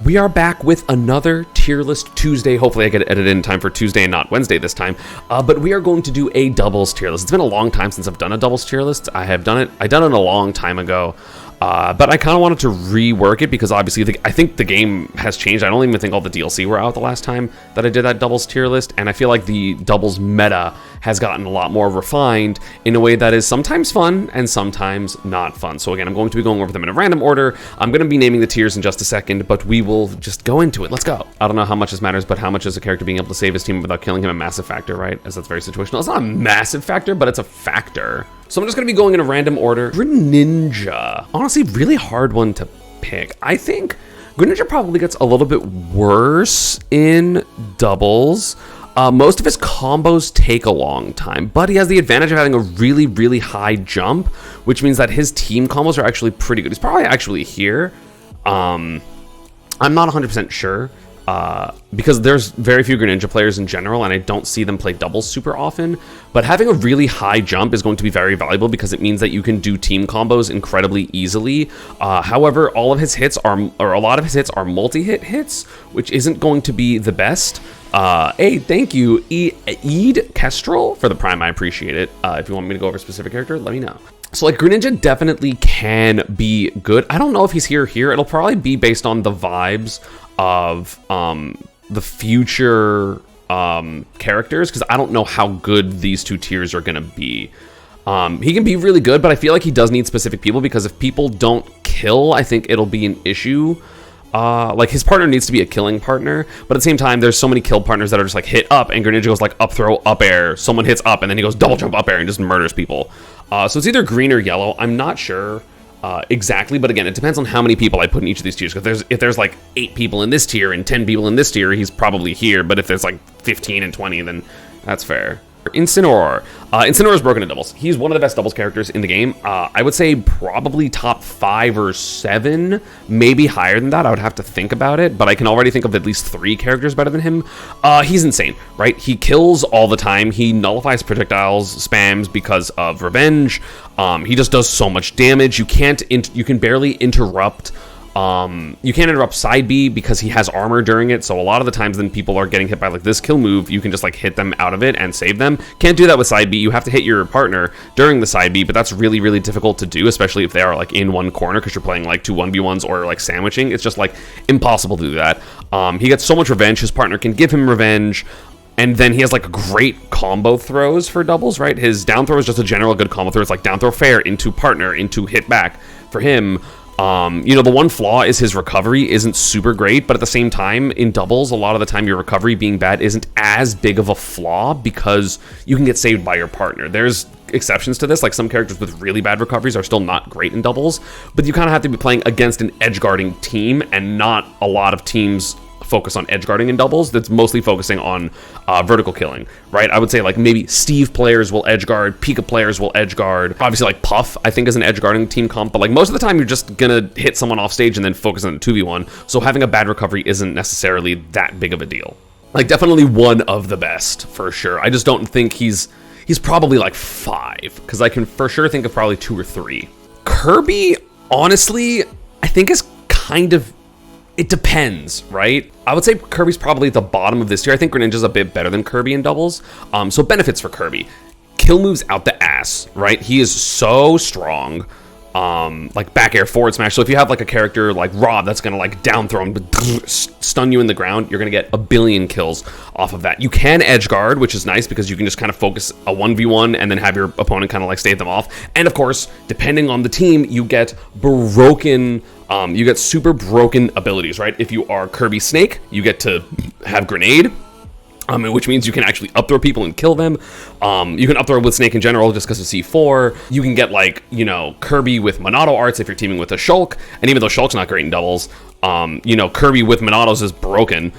We are back with another tier list Tuesday. Hopefully I get it edited in time for Tuesday and not Wednesday this time. But we are going to do a doubles tier list. It's been a long time since I've done a doubles tier list. I done it a long time ago. But I kind of wanted to rework it because obviously I think the game has changed. I don't even think all the DLC were out the last time that I did that doubles tier list. And I feel like the doubles meta has gotten a lot more refined in a way that is sometimes fun and sometimes not fun. So again, I'm going to be going over them in a random order. I'm going to be naming the tiers in just a second, but we will just go into it. Let's go. I don't know how much this matters, but how much is a character being able to save his team without killing him a massive factor, right? As that's very situational. It's not a massive factor, but it's a factor. So I'm just going to be going in a random order. Greninja. Honestly, really hard one to pick. I think Greninja probably gets a little bit worse in doubles. Most of his combos take a long time, but he has the advantage of having a really, really high jump, which means that his team combos are actually pretty good. He's probably actually here. I'm not 100% sure. Because there's very few Greninja players in general, and I don't see them play doubles super often. But having a really high jump is going to be very valuable because it means that you can do team combos incredibly easily. However, all of his hits or a lot of his hits are multi-hit hits, which isn't going to be the best. Hey, thank you, Eid Kestrel, for the Prime. I appreciate it. If you want me to go over a specific character, let me know. So like Greninja definitely can be good. I don't know if he's here. It'll probably be based on the vibes of the future characters, because I don't know how good these two tiers are going to be. He can be really good, but I feel like he does need specific people, because if people don't kill, I think it'll be an issue. Like his partner needs to be a killing partner, but at the same time, there's so many kill partners that are just like hit up, and Greninja goes like up throw, up air, someone hits up, and then he goes double jump up air and just murders people. So it's either green or yellow. I'm not sure exactly, but again, it depends on how many people I put in each of these tiers. Because if there's like 8 people in this tier and 10 people in this tier, he's probably here. But if there's like 15 and 20, then that's fair. Incineroar. Incineroar is broken in doubles. He's one of the best doubles characters in the game. I would say probably top 5 or 7, maybe higher than that. I would have to think about it, but I can already think of at least 3 characters better than him. He's insane, right? He kills all the time. He nullifies projectiles, spams because of revenge. He just does so much damage. You can barely interrupt. You can't interrupt side B because he has armor during it, so a lot of the times then people are getting hit by like this kill move, you can just like hit them out of it and save them. Can't do that with side B. You have to hit your partner during the side B, but that's really, really difficult to do, especially if they are like in one corner, because you're playing like 2 1v1s or like sandwiching. It's just like impossible to do that. He gets so much revenge. His partner can give him revenge. And then he has like great combo throws for doubles, right? His down throw is just a general good combo throw. It's like down throw fair into partner into hit back for him. The one flaw is his recovery isn't super great, but at the same time, in doubles, a lot of the time your recovery being bad isn't as big of a flaw because you can get saved by your partner. There's exceptions to this, like some characters with really bad recoveries are still not great in doubles, but you kind of have to be playing against an edge guarding team, and not a lot of teams focus on edge guarding in doubles. That's mostly focusing on vertical killing, right? I would say like maybe Steve players will edge guard, Pika players will edge guard. Obviously like Puff I think is an edge guarding team comp, but like most of the time you're just gonna hit someone off stage and then focus on a 2v1, so having a bad recovery isn't necessarily that big of a deal. Like definitely one of the best for sure. I just don't think he's probably like 5, because I can for sure think of probably 2 or 3. Kirby, honestly, I think is kind of, it depends, right? I would say Kirby's probably at the bottom of this tier. I think Greninja's a bit better than Kirby in doubles. So benefits for Kirby. Kill moves out the ass, right? He is so strong. Like back air forward smash. So if you have like a character like Rob that's gonna like down throw and stun you in the ground, you're gonna get a billion kills off of that. You can edge guard, which is nice because you can just kind of focus a 1v1 and then have your opponent kind of like stave them off. And of course, depending on the team, you get broken. You get super broken abilities, right? If you are Kirby Snake, you get to have Grenade. Which means you can actually up throw people and kill them. You can up throw with Snake in general just because of C4. You can get like, Kirby with Monado arts if you're teaming with a Shulk. And even though Shulk's not great in doubles, Kirby with Monados is broken.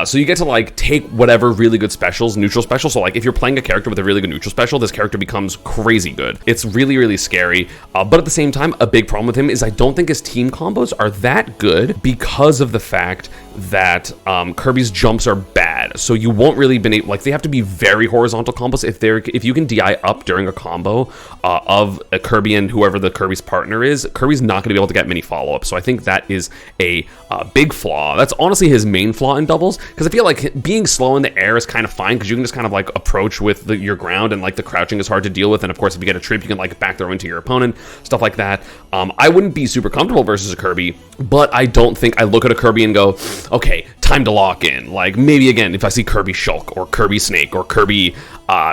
So you get to like take whatever really good specials, neutral specials. So like if you're playing a character with a really good neutral special, this character becomes crazy good. It's really, really scary. But at the same time, a big problem with him is I don't think his team combos are that good because of the fact that Kirby's jumps are bad, so you won't really be able, like, they have to be very horizontal combos. If you can DI up during a combo of a Kirby and whoever the Kirby's partner is, Kirby's not going to be able to get many follow-ups. So I think that is a big flaw. That's honestly his main flaw in doubles, because I feel like being slow in the air is kind of fine, because you can just kind of like approach with your ground, and like the crouching is hard to deal with, and of course if you get a trip you can like back throw into your opponent, stuff like that. I wouldn't be super comfortable versus a Kirby, but I don't think I look at a Kirby and go, okay, time to lock in. Like, maybe again if I see Kirby Shulk or Kirby Snake or Kirby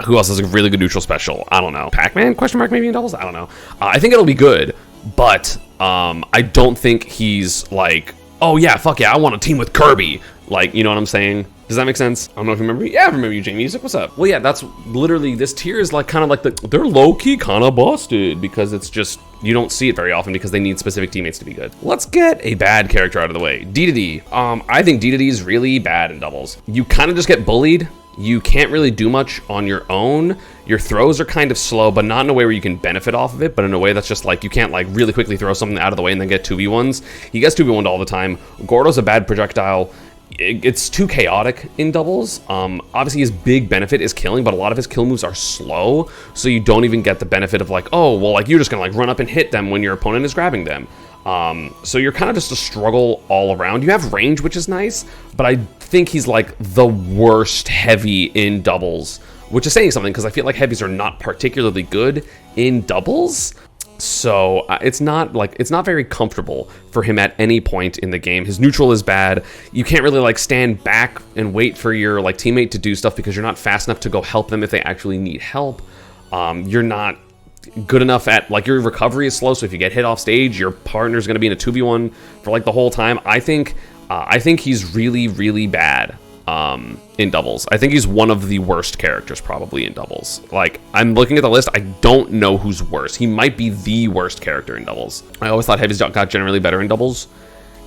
who else has a really good neutral special, I don't know, Pac-Man question mark maybe in doubles, I don't know. I think it'll be good, but I don't think he's like, oh yeah, fuck yeah, I want to team with Kirby, like, you know what I'm saying? Does that make sense? I don't know if you remember me. Yeah, I remember you, Jamie Music. What's up? Well, yeah, that's literally, this tier is like kind of like they're low-key kind of busted, because it's just, you don't see it very often because they need specific teammates to be good. Let's get a bad character out of the way. D2D. I think D2D is really bad in doubles. You kind of just get bullied. You can't really do much on your own. Your throws are kind of slow, but not in a way where you can benefit off of it, but in a way that's just like, you can't like really quickly throw something out of the way and then get 2v1s. He gets 2v1'd all the time. Gordo's a bad projectile. It's too chaotic in doubles. Obviously his big benefit is killing, but a lot of his kill moves are slow, so you don't even get the benefit of like, oh, well, like, you're just gonna like run up and hit them when your opponent is grabbing them. So you're kind of just a struggle all around. You have range, which is nice, but I think he's like the worst heavy in doubles, which is saying something, because I feel like heavies are not particularly good in doubles. So it's not very comfortable for him at any point in the game. His neutral is bad. You can't really like stand back and wait for your like teammate to do stuff, because you're not fast enough to go help them if they actually need help. You're not good enough at, like, your recovery is slow, so if you get hit off stage, your partner's going to be in a 2v1 for like the whole time. I think he's really, really bad in doubles. I think he's one of the worst characters probably in doubles. Like, I'm looking at the list, I don't know who's worse. He might be the worst character in doubles. I always thought heavies got generally better in doubles.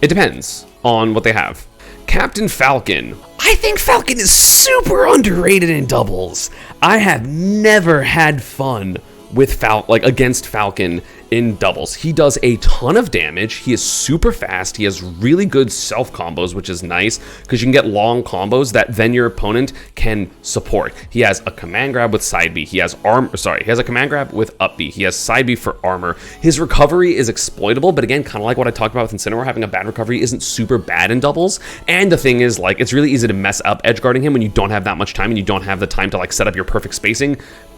It depends on what they have. Captain Falcon. I think Falcon is super underrated in doubles. I have never had fun with against Falcon in doubles. He does a ton of damage. He is super fast. He has really good self combos, which is nice, because you can get long combos that then your opponent can support. He has a command grab with side B. He has he has a command grab with up B. He has side B for armor. His recovery is exploitable, but again, kind of like what I talked about with Incineroar, having a bad recovery isn't super bad in doubles. And the thing is, like, it's really easy to mess up edge guarding him when you don't have that much time and you don't have the time to like set up your perfect spacing,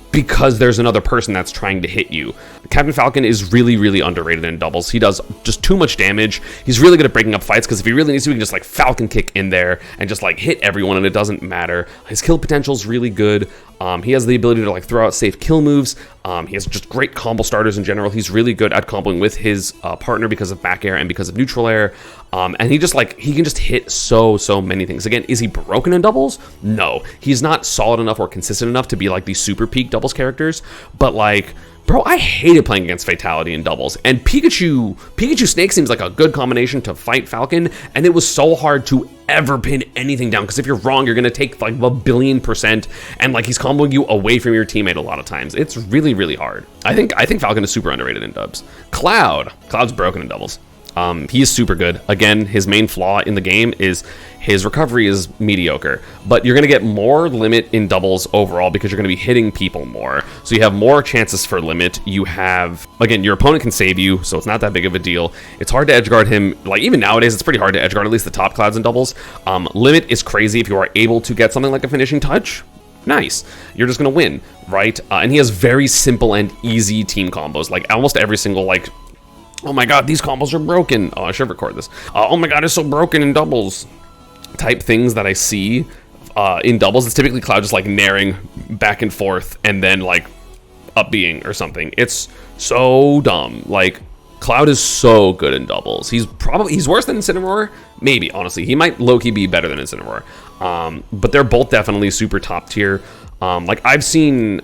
because there's another person that's trying to hit you. Captain Falcon is really, really underrated in doubles. He does just too much damage. He's really good at breaking up fights, because if he really needs to, he can just like Falcon kick in there and just like hit everyone, and it doesn't matter. His kill potential is really good. He has the ability to like throw out safe kill moves. He has just great combo starters in general. He's really good at comboing with his partner because of back air and because of neutral air. And he can just hit so many things. Again, is he broken in doubles? No, he's not solid enough or consistent enough to be like these super peak doubles characters. But like, bro, I hated playing against Fatality in doubles. And Pikachu Snake seems like a good combination to fight Falcon, and it was so hard to ever pin anything down, because if you're wrong, you're gonna take like 1,000,000,000%, and like he's comboing you away from your teammate a lot of times. It's really, really hard. I think Falcon is super underrated in dubs. Cloud's broken in doubles. He is super good. Again, his main flaw in the game is his recovery is mediocre, but you're going to get more limit in doubles overall because you're going to be hitting people more. So you have more chances for limit. You have, again, your opponent can save you, so it's not that big of a deal. It's hard to edge guard him. Like, even nowadays, it's pretty hard to edge guard at least the top Clouds in doubles. Limit is crazy if you are able to get something like a finishing touch. Nice. You're just going to win, right? And he has very simple and easy team combos. Like, almost every single, like, oh my god, these combos are broken. Oh, I should record this. Oh my god, it's so broken in doubles. Type things that I see in doubles. It's typically Cloud just like naring back and forth and then like up being or something. It's so dumb. Like, Cloud is so good in doubles. He's worse than Incineroar. Maybe, honestly. He might low-key be better than Incineroar. But they're both definitely super top tier. Like, I've seen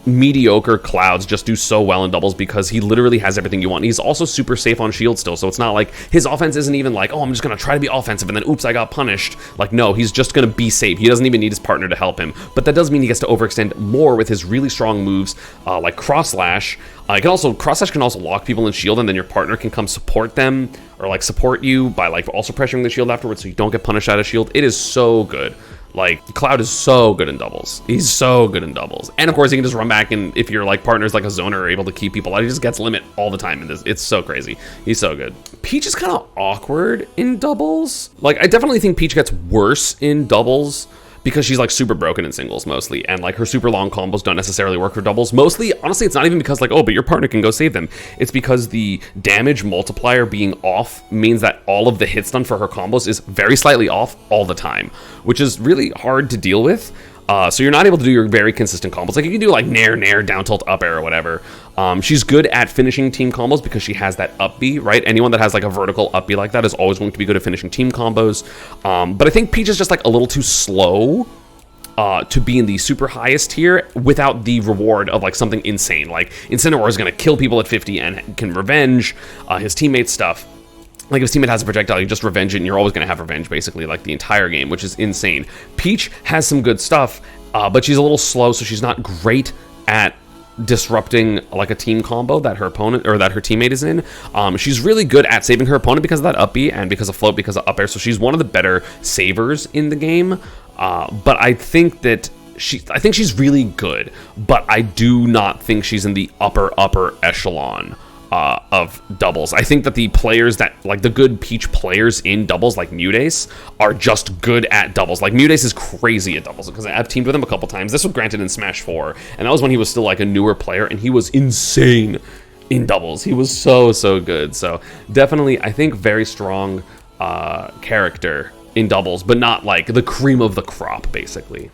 mediocre Clouds just do so well in doubles because he literally has everything you want. He's also super safe on shield still, so it's not like his offense isn't even like, oh, I'm just gonna try to be offensive and then oops, I got punished. Like, no, he's just gonna be safe. He doesn't even need his partner to help him. But that does mean he gets to overextend more with his really strong moves like Cross Slash. Cross Slash can also lock people in shield, and then your partner can come support them or like support you by like also pressuring the shield afterwards so you don't get punished out of shield. It is so good. Like, Cloud is so good in doubles. He's so good in doubles. And of course, he can just run back, and if your like partners like a zoner are able to keep people out, he just gets limit all the time in this. It's so crazy. He's so good. Peach is kind of awkward in doubles. Like, I definitely think Peach gets worse in doubles because she's like super broken in singles mostly, and like her super long combos don't necessarily work for doubles. Mostly, honestly, it's not even because like, oh, but your partner can go save them. It's because the damage multiplier being off means that all of the hits done for her combos is very slightly off all the time, which is really hard to deal with. So you're not able to do your very consistent combos. Like, you can do like nair, down tilt, up air, or whatever. She's good at finishing team combos because she has that up B, right? Anyone that has like a vertical up B like that is always going to be good at finishing team combos. But I think Peach is just like a little too slow to be in the super highest tier without the reward of like something insane. Like, Incineroar is going to kill people at 50 and can revenge his teammates' stuff. Like, if his teammate has a projectile, you just revenge it, and you're always going to have revenge, basically, like, the entire game, which is insane. Peach has some good stuff, but she's a little slow, so she's not great at disrupting, like, a team combo that her opponent, or that her teammate is in. She's really good at saving her opponent because of that up B, and because of float, because of up air, so she's one of the better savers in the game. But I think that I think she's really good, but I do not think she's in the upper echelon of doubles. I think that the players that, like, the good Peach players in doubles, like Mudace, are just good at doubles. Like, Mudace is crazy at doubles, because I've teamed with him a couple times. This was granted in Smash 4, and that was when he was still, like, a newer player, and he was insane in doubles. He was so good. So, definitely, I think very strong character in doubles, but not, like, the cream of the crop, basically.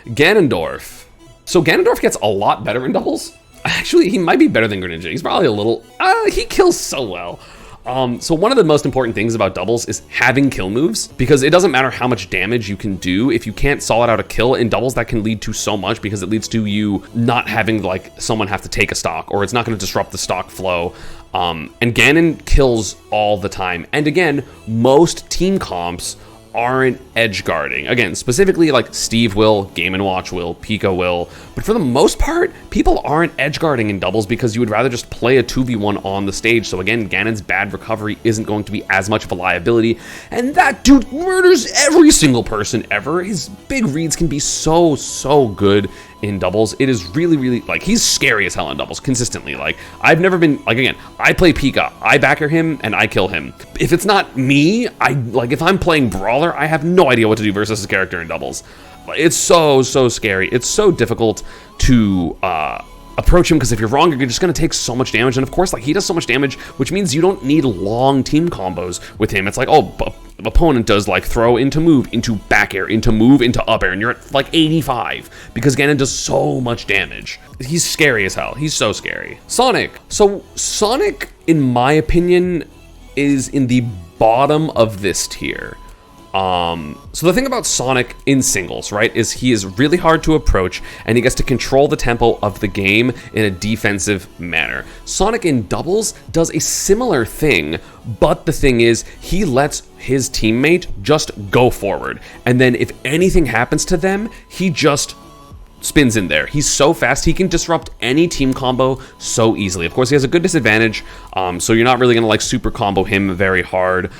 Ganondorf. So, Ganondorf gets a lot better in doubles. Actually, he might be better than Greninja. He's probably a little... he kills so well. So one of the most important things about doubles is having kill moves, because it doesn't matter how much damage you can do. If you can't solid out a kill in doubles, that can lead to so much, because it leads to you not having, like, someone have to take a stock, or it's not going to disrupt the stock flow. And Ganon kills all the time. And again, most team comps aren't edge guarding. Again, specifically like Steve will, Game & Watch will, Pika will, but for the most part, people aren't edge guarding in doubles because you would rather just play a 2v1 on the stage. So again, Ganon's bad recovery isn't going to be as much of a liability, and that dude murders every single person ever. His big reads can be so good in doubles. It is really, like, he's scary as hell in doubles consistently. Like, I've never been, like, again, I play Pika, I backer him, and I kill him. If it's not me, if I'm playing Brawler, I have no idea what to do versus his character in doubles. It's so scary. It's so difficult to approach him, because if you're wrong, you're just going to take so much damage. And of course, like, he does so much damage, which means you don't need long team combos with him. It's like, oh, opponent does like throw into move, into back air, into move, into up air, and you're at like 85 because Ganon does so much damage. He's scary as hell. He's so scary. Sonic. So Sonic, in my opinion, is in the bottom of this tier. So the thing about Sonic in singles, right, is he is really hard to approach, and he gets to control the tempo of the game in a defensive manner. Sonic in doubles does a similar thing, but the thing is, he lets his teammate just go forward, and then if anything happens to them, he just spins in there. He's so fast, he can disrupt any team combo so easily. Of course, he has a good disadvantage, so you're not really gonna like super combo him very hard.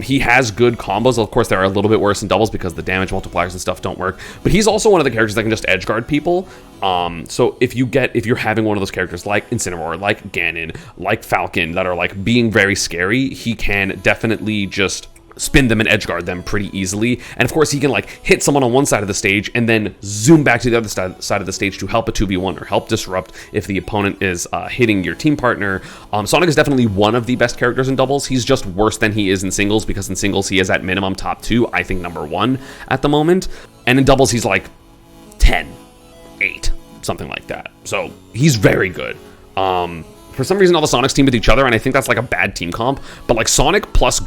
He has good combos. Of course, they're a little bit worse in doubles because the damage multipliers and stuff don't work, but he's also one of the characters that can just edge guard people. So if you're having one of those characters like Incineroar, like Ganon, like Falcon, that are like being very scary, he can definitely just spin them and edge guard them pretty easily. And of course, he can like hit someone on one side of the stage and then zoom back to the other side of the stage to help a 2v1 or help disrupt if the opponent is hitting your team partner. Sonic is definitely one of the best characters in doubles. He's just worse than he is in singles, because in singles he is at minimum top 2, I think number 1 at the moment, and in doubles he's like 10, 8, something like that. So he's very good. For some reason, all the Sonics team with each other, and I think that's like a bad team comp. But like Sonic plus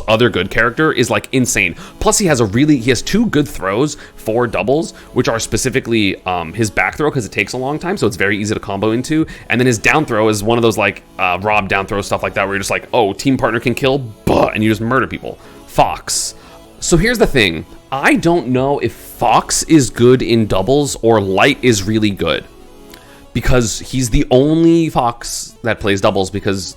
other good character is like insane. Plus he has two good throws for doubles, which are specifically his back throw because it takes a long time, so it's very easy to combo into. And then his down throw is one of those like Rob down throw stuff like that, where you're just like, oh, team partner can kill, and you just murder people. Fox. So here's the thing. I don't know if Fox is good in doubles or Light is really good, because he's the only Fox that plays doubles, because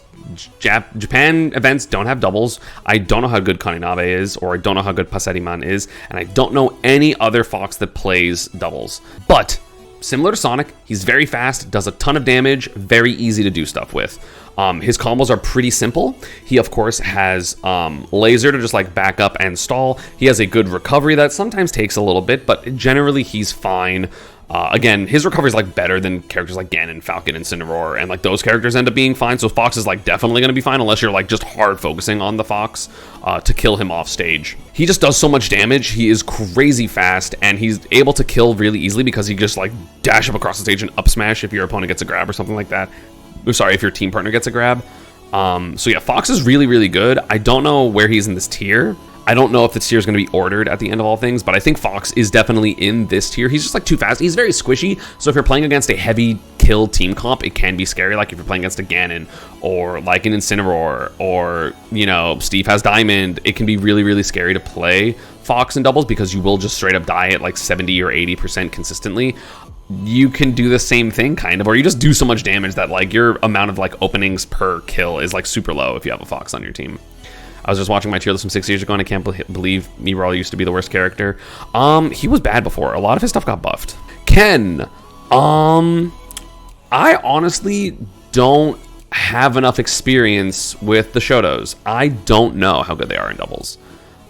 Japan events don't have doubles. I don't know how good Kaninabe is, or I don't know how good Passeriman is, and I don't know any other Fox that plays doubles. But similar to Sonic, he's very fast, does a ton of damage, very easy to do stuff with. His combos are pretty simple. He, of course, has laser to just like back up and stall. He has a good recovery that sometimes takes a little bit, but generally he's fine. Again, his recovery is like better than characters like Ganon, Falcon, and Cinnamoroar, and like those characters end up being fine. So Fox is like definitely going to be fine unless you're like just hard focusing on the Fox to kill him off stage. He just does so much damage. He is crazy fast, and he's able to kill really easily because he just like dash up across the stage and up smash if your opponent gets a grab or something like that. Sorry, if your team partner gets a grab. So yeah, Fox is really, really good. I don't know where he's in this tier. I don't know if this tier is going to be ordered at the end of all things, but I think Fox is definitely in this tier. He's just like too fast. He's very squishy, so if you're playing against a heavy kill team comp, it can be scary. Like if you're playing against a Ganon or like an Incineroar, or you know, Steve has Diamond, it can be really, really scary to play Fox in doubles because you will just straight up die at like 70 or 80% consistently. You can do the same thing kind of, or you just do so much damage that like your amount of like openings per kill is like super low if you have a Fox on your team. I was just watching my tier list from 6 years ago, and I can't believe Merawr used to be the worst character. He was bad before. A lot of his stuff got buffed. Ken. I honestly don't have enough experience with the Shotos. I don't know how good they are in doubles.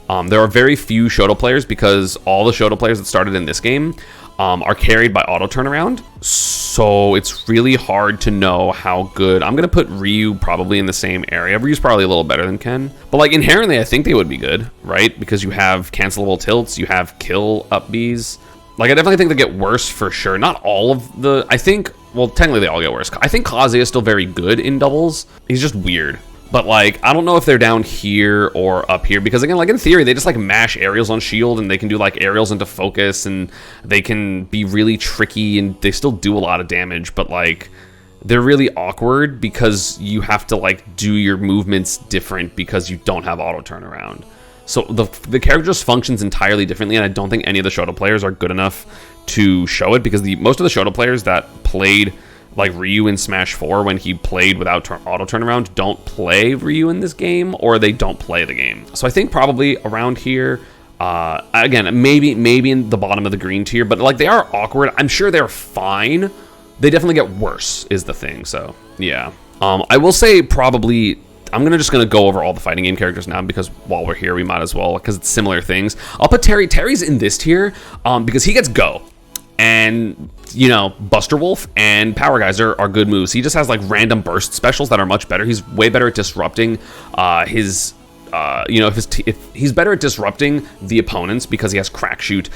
There are very few Shoto players because all the Shoto players that started in this game are carried by auto turnaround, so it's really hard to know how good. I'm gonna put Ryu probably in the same area. Ryu's probably a little better than Ken, but like inherently I think they would be good, right? Because you have cancelable tilts, you have kill up Bs. Like I definitely think they get worse for sure. Not all of the, I think, well technically they all get worse. I think Kazuya is still very good in doubles. He's just weird. But like, I don't know if they're down here or up here, because again, like in theory, they just like mash aerials on shield, and they can do like aerials into focus, and they can be really tricky, and they still do a lot of damage, but like, they're really awkward because you have to like do your movements different because you don't have auto turnaround. So the character just functions entirely differently, and I don't think any of the Shoto players are good enough to show it, because most of the Shoto players that played like Ryu in Smash 4 when he played without auto turnaround don't play Ryu in this game, or they don't play the game. So I think probably around here, again, maybe in the bottom of the green tier, but like they are awkward. I'm sure they're fine. They definitely get worse is the thing. So yeah, I will say probably I'm just gonna go over all the fighting game characters now, because while we're here we might as well, because it's similar things. I'll put Terry. Terry's in this tier because he gets Go. And, you know, Buster Wolf and Power Geyser are good moves. He just has, like, random burst specials that are much better. He's way better at disrupting his... if he's better at disrupting the opponents because he has Crack Shoot.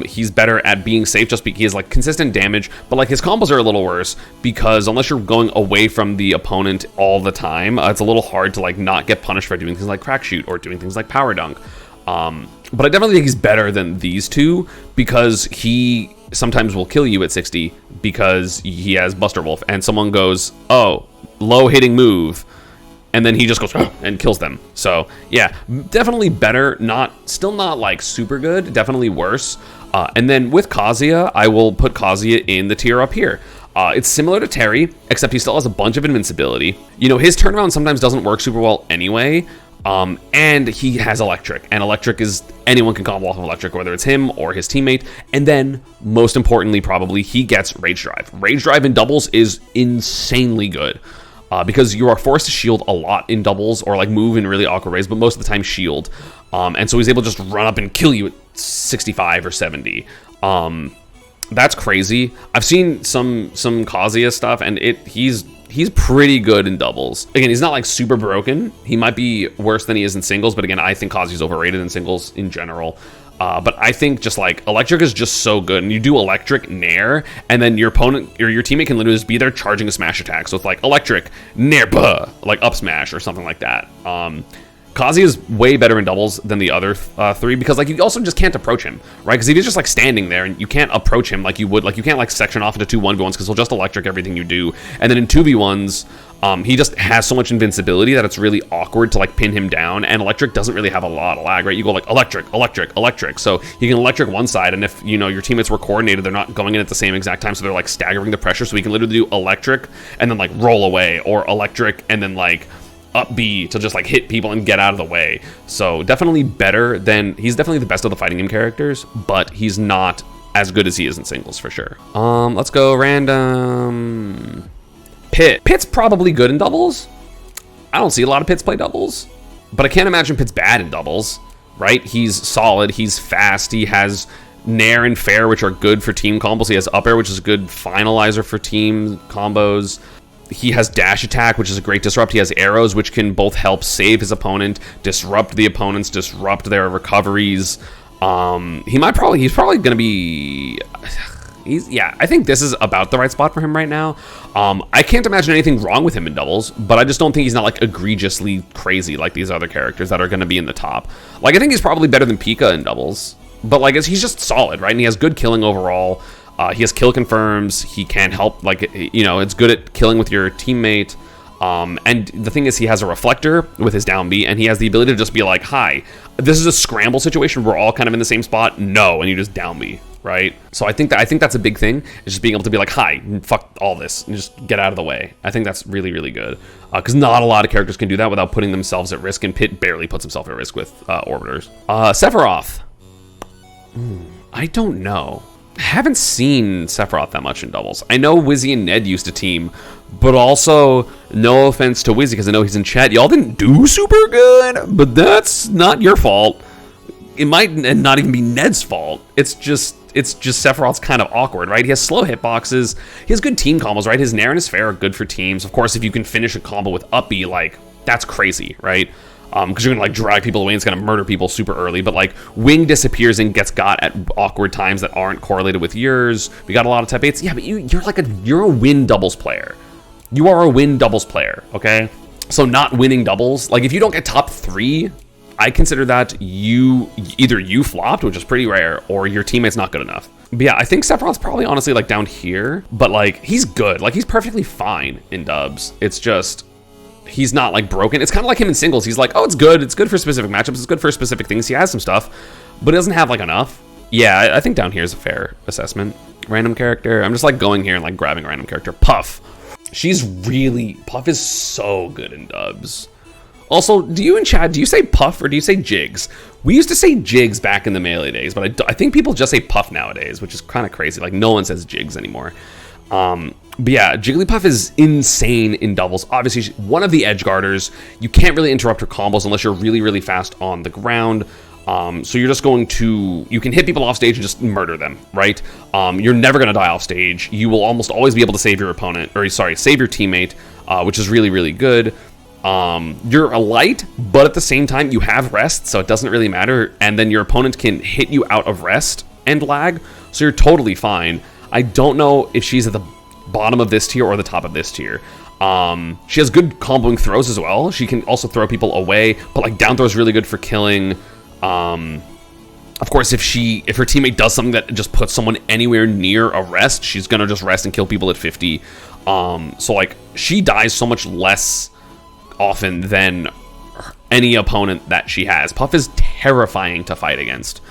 He's better at being safe just because he has, like, consistent damage. But, like, his combos are a little worse because unless you're going away from the opponent all the time, it's a little hard to, like, not get punished for doing things like Crack Shoot or doing things like Power Dunk. But I definitely think he's better than these two because he sometimes will kill you at 60 because he has Buster Wolf, and someone goes, oh, low hitting move, and then he just goes and kills them. So yeah, definitely better, still not like super good, definitely worse. And then with Kazuya, I will put Kazuya in the tier up here. It's similar to Terry, except he still has a bunch of invincibility. You know, his turnaround sometimes doesn't work super well anyway. And he has electric, and electric is anyone can combo off of electric, whether it's him or his teammate. And then most importantly, probably he gets rage drive. Rage drive in doubles is insanely good because you are forced to shield a lot in doubles, or like move in really awkward ways, but most of the time shield. And so he's able to just run up and kill you at 65 or 70. That's crazy. I've seen some Kazuya stuff, and he's he's pretty good in doubles. Again, he's not like super broken. He might be worse than he is in singles, but again, I think Kazuya's overrated in singles in general. But I think just like electric is just so good, and you do electric nair, and then your opponent or your teammate can literally just be there charging a smash attack. So it's like electric nair, like up smash or something like that. Kazuya is way better in doubles than the other three because like you also just can't approach him, right? Because if he's just like standing there and you can't approach him like you would, like you can't like section off into 2 1v1s because he'll just electric everything you do. And then in 2v1s, he just has so much invincibility that it's really awkward to like pin him down, and electric doesn't really have a lot of lag, right? You go like electric, electric, electric. So he can electric one side, and if you know your teammates were coordinated, they're not going in at the same exact time, so they're like staggering the pressure. So he can literally do electric and then like roll away, or electric and then like up B to just like hit people and get out of the way. So definitely better than, he's definitely the best of the fighting game characters, but he's not as good as he is in singles for sure. Let's go random. Pit's probably good in doubles. I don't see a lot of Pits play doubles, but I can't imagine Pit's bad in doubles, right? He's solid, he's fast, he has Nair and Fair, which are good for team combos. He has Up Air, which is a good finalizer for team combos. He has Dash Attack, which is a great disrupt. He has Arrows, which can both help save his opponent, disrupt the opponents, disrupt their recoveries. He's probably going to be... I think this is about the right spot for him right now. I can't imagine anything wrong with him in doubles, but I just don't think he's not like egregiously crazy like these other characters that are going to be in the top. Like I think he's probably better than Pika in doubles, but like he's just solid, right? And he has good killing overall. He has kill confirms. He can help, like, you know, it's good at killing with your teammate. And the thing is, he has a reflector with his down B, and he has the ability to just be like, hi, this is a scramble situation. We're all kind of in the same spot. No, and you just down B, right? So I think that's a big thing, is just being able to be like, hi, fuck all this, and just get out of the way. I think that's really, really good. Because not a lot of characters can do that without putting themselves at risk, and Pit barely puts himself at risk with Orbiters. Sephiroth. I don't know. I haven't seen Sephiroth that much in doubles. I know Wizzy and Ned used to team, but also, no offense to Wizzy, because I know he's in chat, y'all didn't do super good, but that's not your fault. It might not even be Ned's fault. It's just Sephiroth's kind of awkward, right? He has slow hitboxes. He has good team combos, right? His Nair and his Fair are good for teams. Of course, if you can finish a combo with up B, like, that's crazy, right? Because you're gonna like drag people away and it's gonna murder people super early, but like Wing disappears and gets got at awkward times that aren't correlated with yours. We got a lot of type 8s. Yeah, but you're a win doubles player. You are a win doubles player, okay? So not winning doubles, like if you don't get top 3, I consider that either you flopped, which is pretty rare, or your teammate's not good enough. But yeah, I think Sephiroth's probably honestly like down here, but like he's good. Like he's perfectly fine in dubs. It's just he's not like broken. It's kind of like him in singles. He's like, oh, it's good for specific matchups, it's good for specific things. He has some stuff, but he doesn't have like enough. Yeah, I think down here is a fair assessment. Random character, I'm just like going here and like grabbing a random character. Puff. Puff is so good in dubs. Also, do you in chat, do you say Puff or do you say Jigs? We used to say Jigs back in the Melee days, but I think people just say Puff nowadays, which is kind of crazy. Like no one says Jigs anymore. But yeah, Jigglypuff is insane in doubles. Obviously, she's one of the edge guarders. You can't really interrupt her combos unless you're really, really fast on the ground. So you're just going to, you can hit people off stage and just murder them, right? You're never going to die off stage. You will almost always be able to save your opponent, or sorry, save your teammate, which is really, really good. You're a light, but at the same time, you have rest, so it doesn't really matter. And then your opponent can hit you out of rest and lag, so you're totally fine. I don't know if she's at the bottom of this tier or the top of this tier. She has good comboing throws as well. She can also throw people away, but like down throw is really good for killing. Of course, if her teammate does something that just puts someone anywhere near a rest, she's gonna just rest and kill people at 50. So like she dies so much less often than any opponent that she has. Puff is terrifying to fight against.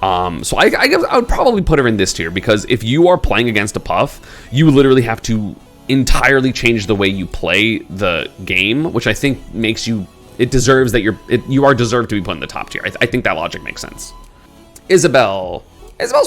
So I would probably put her in this tier, because if you are playing against a Puff, you literally have to entirely change the way you play the game, which I think makes you, it deserves that you are deserved to be put in the top tier. I think that logic makes sense. Isabelle's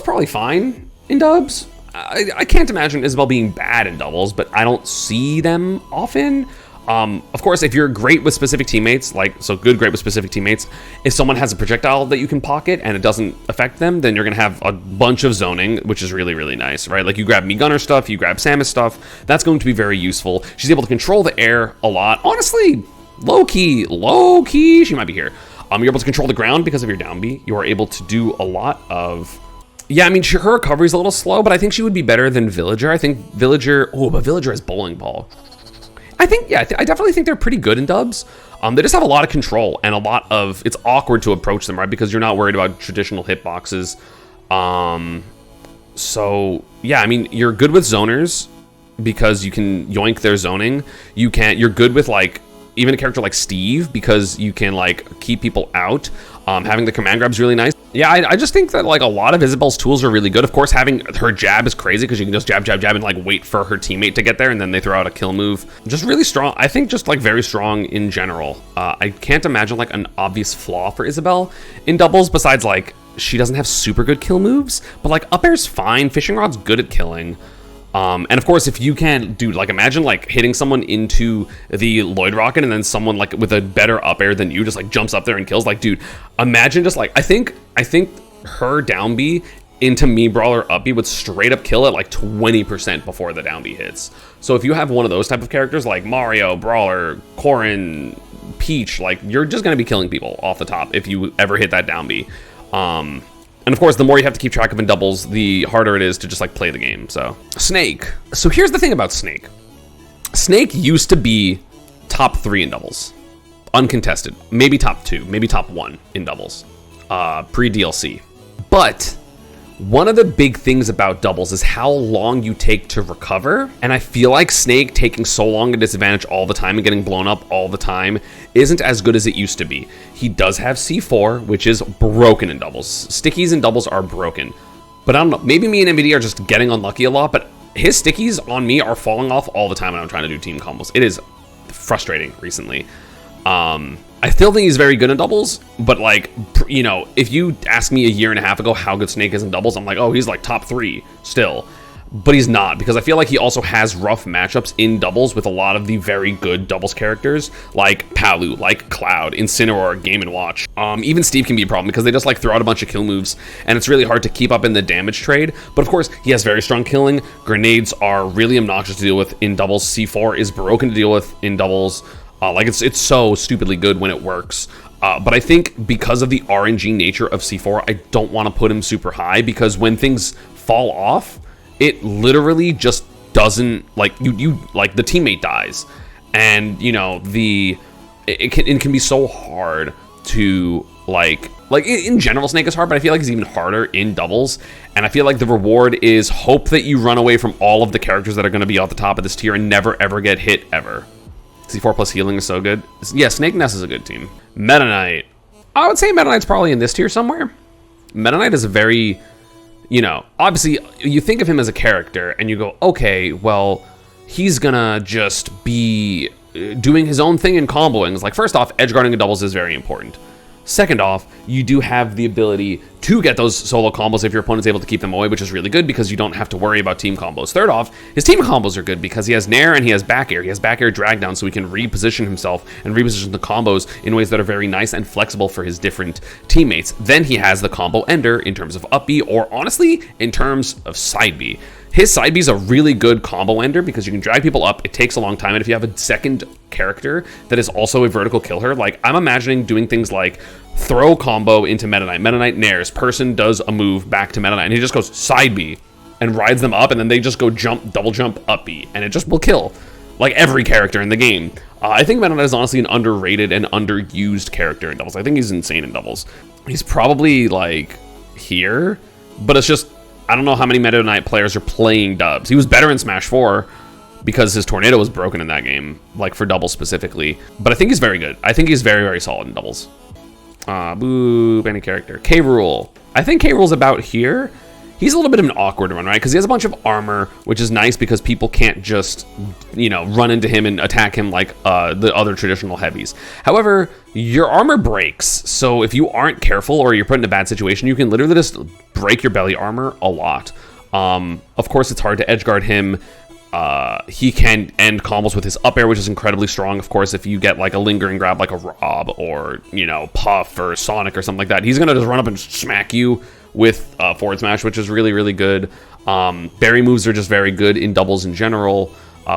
probably fine in dubs. I can't imagine Isabelle being bad in doubles, but I don't see them often. Of course, if you're great with specific teammates, great with specific teammates, if someone has a projectile that you can pocket and it doesn't affect them, then you're going to have a bunch of zoning, which is really, really nice, right? Like you grab Me Gunner stuff, you grab Samus stuff, that's going to be very useful. She's able to control the air a lot. Honestly, low key, she might be here. You're able to control the ground because of your down B. You are able to do a lot of... Yeah, I mean, her recovery's a little slow, but I think she would be better than Villager. I think Villager... Oh, but Villager has Bowling Ball. I definitely think they're pretty good in dubs. They just have a lot of control and a lot of... It's awkward to approach them, right? Because you're not worried about traditional hitboxes. So, yeah, I mean, you're good with zoners because you can yoink their zoning. You're good with, like... Even a character like Steve, because you can, like, keep people out. Having the command grab's really nice. Yeah, I just think that, like, a lot of Isabel's tools are really good. Of course, having her jab is crazy, because you can just jab, and, like, wait for her teammate to get there, and then they throw out a kill move. Just really strong. I think just, like, very strong in general. I can't imagine, like, an obvious flaw for Isabel in doubles, besides, like, she doesn't have super good kill moves. But, like, up air's fine. Fishing rod's good at killing. And of course, if you can, dude, like imagine like hitting someone into the Lloyd rocket and then someone like with a better up air than you just like jumps up there and kills. Like, dude, imagine just like, I think her down B into me brawler up B would straight up kill it like 20% before the down B hits. So if you have one of those type of characters like Mario, Brawler, Corrin, Peach, like you're just going to be killing people off the top if you ever hit that down B. And of course, the more you have to keep track of in doubles, the harder it is to just like play the game. So Snake. So here's the thing about Snake. Snake used to be top 3 in doubles, uncontested. Maybe top 2, maybe top 1 in doubles, pre-DLC. But one of the big things about doubles is how long you take to recover. And I feel like Snake taking so long at disadvantage all the time and getting blown up all the time isn't as good as it used to be. He does have C4, which is broken in doubles. Stickies in doubles are broken. But I don't know, maybe me and NVIDIA are just getting unlucky a lot, but his stickies on me are falling off all the time when I'm trying to do team combos. It is frustrating recently. I still think he's very good in doubles, but like, you know, if you ask me a year and a half ago how good Snake is in doubles, I'm like, oh, he's like top 3 still. But he's not, because I feel like he also has rough matchups in doubles with a lot of the very good doubles characters, like Palu, like Cloud, Incineroar, Game & Watch. Even Steve can be a problem, because they just like throw out a bunch of kill moves, and it's really hard to keep up in the damage trade. But of course, he has very strong killing. Grenades are really obnoxious to deal with in doubles. C4 is broken to deal with in doubles. Like it's so stupidly good when it works. But I think because of the RNG nature of C4, I don't want to put him super high, because when things fall off, it literally just doesn't, like, you like the teammate dies, and you know it can be so hard to like in general Snake is hard, but I feel like it's even harder in doubles. And I feel like the reward is hope that you run away from all of the characters that are going to be at the top of this tier and never ever get hit ever. C4 plus healing is so good. Yeah, Snake Ness is a good team. Meta Knight, I would say Meta Knight's probably in this tier somewhere. Meta Knight is a very, you know, obviously you think of him as a character and you go, okay, well, he's gonna just be doing his own thing in comboing. It's like, first off, edge guarding in doubles is very important. Second off, you do have the ability to get those solo combos if your opponent's able to keep them away, which is really good because you don't have to worry about team combos. Third off, his team combos are good because he has Nair and he has back air. He has back air drag down, so he can reposition himself and reposition the combos in ways that are very nice and flexible for his different teammates. Then he has the combo ender in terms of up B, or honestly, in terms of side B. His side B is a really good combo ender because you can drag people up. It takes a long time. And if you have a second character that is also a vertical killer, like I'm imagining doing things like throw combo into Meta Knight. Meta Knight nairs. Person does a move back to Meta Knight and he just goes side B and rides them up, and then they just go jump, double jump, up B, and it just will kill like every character in the game. I think Meta Knight is honestly an underrated and underused character in doubles. I think he's insane in doubles. He's probably like here, but it's just, I don't know how many Meta Knight players are playing dubs. He was better in Smash 4 because his tornado was broken in that game, like for doubles specifically. But I think he's very good. I think he's very, very solid in doubles. Boop, any character. K-Rool. I think K-Rool's about here. He's a little bit of an awkward one, right? Because he has a bunch of armor, which is nice because people can't just, you know, run into him and attack him like the other traditional heavies. However, your armor breaks. So if you aren't careful or you're put in a bad situation, you can literally just break your belly armor a lot. Of course, it's hard to edge guard him. he can end combos with his up air, which is incredibly strong. Of course, if you get like a lingering grab like a Rob or, you know, Puff or Sonic or something like that, he's going to just run up and smack you with forward smash, which is really, really good. Berry moves are just very good in doubles in general,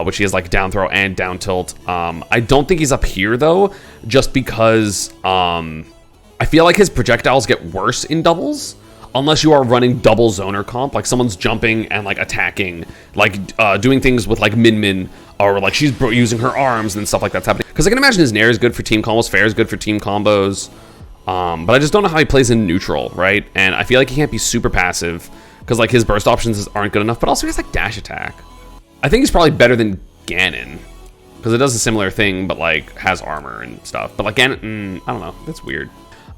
which he has like down throw and down tilt. I don't think he's up here though, just because I feel like his projectiles get worse in doubles. Unless you are running double zoner comp, like someone's jumping and like attacking, like doing things with like Min, or like she's using her arms and stuff like that's happening. Because I can imagine his Nair is good for team combos, Fair is good for team combos, but I just don't know how he plays in neutral, right? And I feel like he can't be super passive because like his burst options aren't good enough. But also he has like dash attack. I think he's probably better than Ganon because it does a similar thing, but like has armor and stuff. But like Ganon, I don't know, that's weird.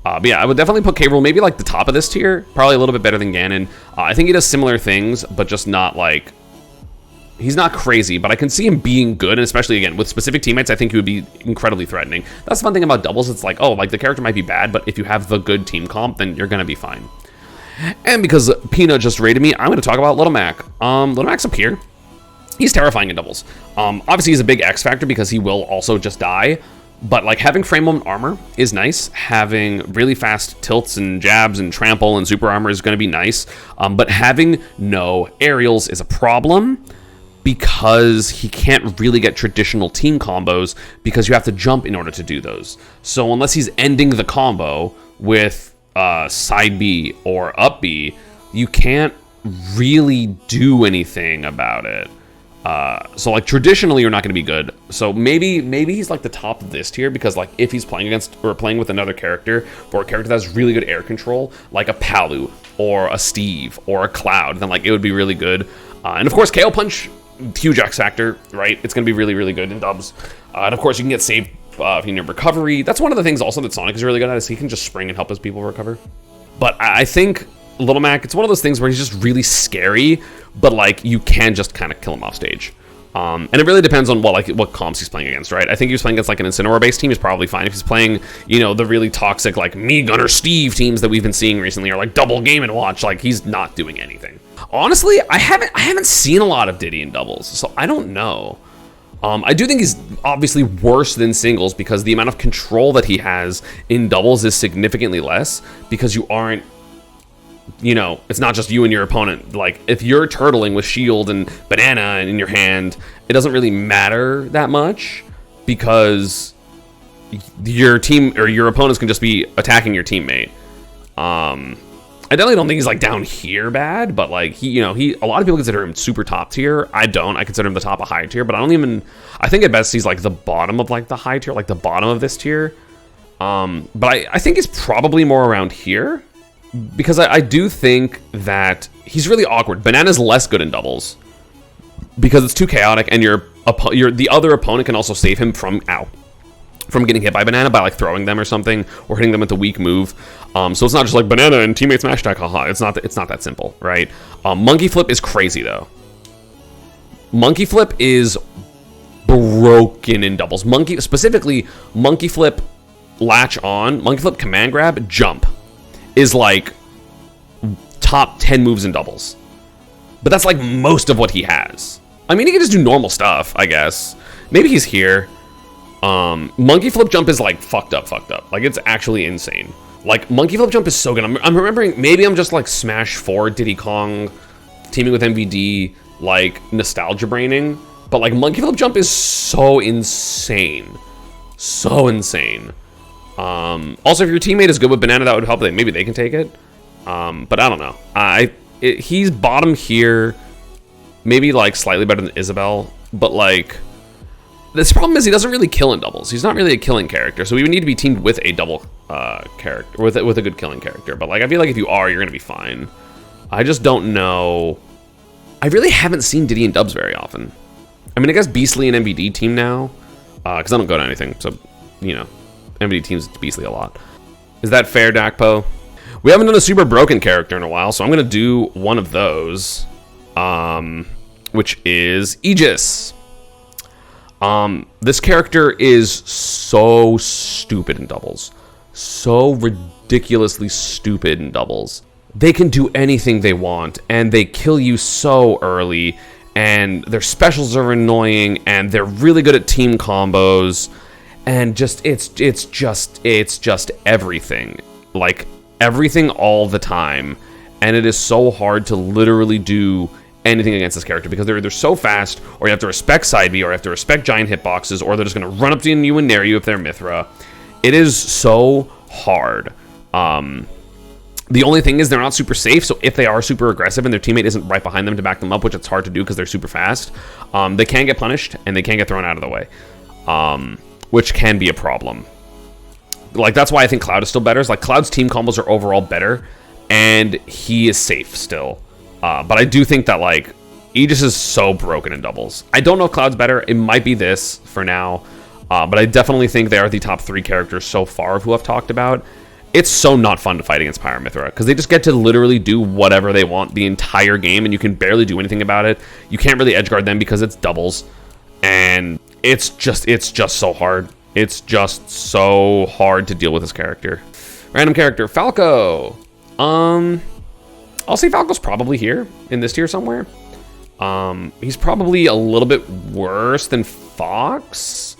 But yeah, I would definitely put K. Rool maybe like the top of this tier, probably a little bit better than Ganon. I think he does similar things, but just not like, he's not crazy, but I can see him being good, and especially again with specific teammates, I think he would be incredibly threatening. That's the fun thing about doubles. It's like, oh, like the character might be bad, but if you have the good team comp, then you're gonna be fine. And because Peanut just rated me, I'm gonna talk about Little Mac. Little Mac's up here. He's terrifying in doubles. Obviously he's a big X factor because he will also just die. But like having frame moment armor is nice. Having really fast tilts and jabs and trample and super armor is going to be nice. But having no aerials is a problem because he can't really get traditional team combos because you have to jump in order to do those. So unless he's ending the combo with side B or up B, you can't really do anything about it. So like traditionally you're not going to be good. So maybe he's like the top of this tier because like if he's playing against or playing with another character for a character that has really good air control, like a Palu or a Steve or a Cloud, then like it would be really good. And of course KO Punch, huge X factor, right? It's going to be really, really good in dubs. And of course you can get saved in your recovery. That's one of the things also that Sonic is really good at, is he can just spring and help his people recover. But I think Little Mac, it's one of those things where he's just really scary, but like you can just kind of kill him off stage. And it really depends on what comps he's playing against, right? I think if he's playing against like an Incineroar-based team, he's probably fine. If he's playing, you know, the really toxic like Me, Gunner, Steve teams that we've been seeing recently, or like Double Game and Watch, like he's not doing anything. Honestly, I haven't seen a lot of Diddy in doubles, so I don't know. I do think he's obviously worse than singles because the amount of control that he has in doubles is significantly less because you aren't, you know, it's not just you and your opponent. Like if you're turtling with shield and banana in your hand, it doesn't really matter that much because your team or your opponents can just be attacking your teammate. I definitely don't think he's like down here bad, but like he a lot of people consider him super top tier. I don't. I consider him the top of high tier, but I think at best he's like the bottom of like the high tier, like the bottom of this tier. But I think he's probably more around here. Because I do think that he's really awkward. Banana's less good in doubles because it's too chaotic, and the other opponent can also save him from getting hit by Banana by like throwing them or something or hitting them with a weak move. So it's not just like Banana and teammate smash attack. Haha, it's not that simple, right? Monkey Flip is crazy though. Monkey Flip is broken in doubles. Monkey Flip latch on, Monkey Flip command grab, jump is like top 10 moves in doubles. But that's like most of what he has. I mean, he can just do normal stuff, I guess. Maybe he's here. Monkey Flip Jump is like fucked up. Like it's actually insane. Like Monkey Flip Jump is so good. I'm remembering, maybe I'm just like Smash 4 Diddy Kong teaming with MVD, like nostalgia braining. But like Monkey Flip Jump is so insane. So insane. Also, if your teammate is good with Banana, that would help. Maybe they can take it. But I don't know. He's bottom here, maybe like slightly better than Isabelle. But like, this problem is he doesn't really kill in doubles. He's not really a killing character, so we would need to be teamed with a double character, with a good killing character. But like, I feel like if you are, you're gonna be fine. I just don't know. I really haven't seen Diddy in dubs very often. I mean, I guess Beastly and MVD team now, because I don't go to anything, so you know. MVD teams Beastly a lot. Is that fair, Dakpo? We haven't done a super broken character in a while, so I'm going to do one of those, which is Aegis. This character is so stupid in doubles. So ridiculously stupid in doubles. They can do anything they want, and they kill you so early, and their specials are annoying, and they're really good at team combos, and just it's just everything, like everything all the time, and it is so hard to literally do anything against this character because they're either so fast, or you have to respect side B, or you have to respect giant hitboxes, or they're just gonna run up to you and nair you if they're Mithra. It is so hard. The only thing is they're not super safe, so if they are super aggressive and their teammate isn't right behind them to back them up, which it's hard to do because they're super fast, they can get punished and they can get thrown out of the way, which can be a problem. Like, that's why I think Cloud is still better. It's like Cloud's team combos are overall better, and he is safe still. But I do think that, like, Aegis is so broken in doubles. I don't know if Cloud's better. It might be this for now, but I definitely think they are the top 3 characters so far of who I've talked about. It's so not fun to fight against Pyra Mithra because they just get to literally do whatever they want the entire game, and you can barely do anything about it. You can't really edgeguard them because it's doubles, and it's just so hard. It's just so hard to deal with this character. Random character, Falco. I'll say Falco's probably here in this tier somewhere. He's probably a little bit worse than Fox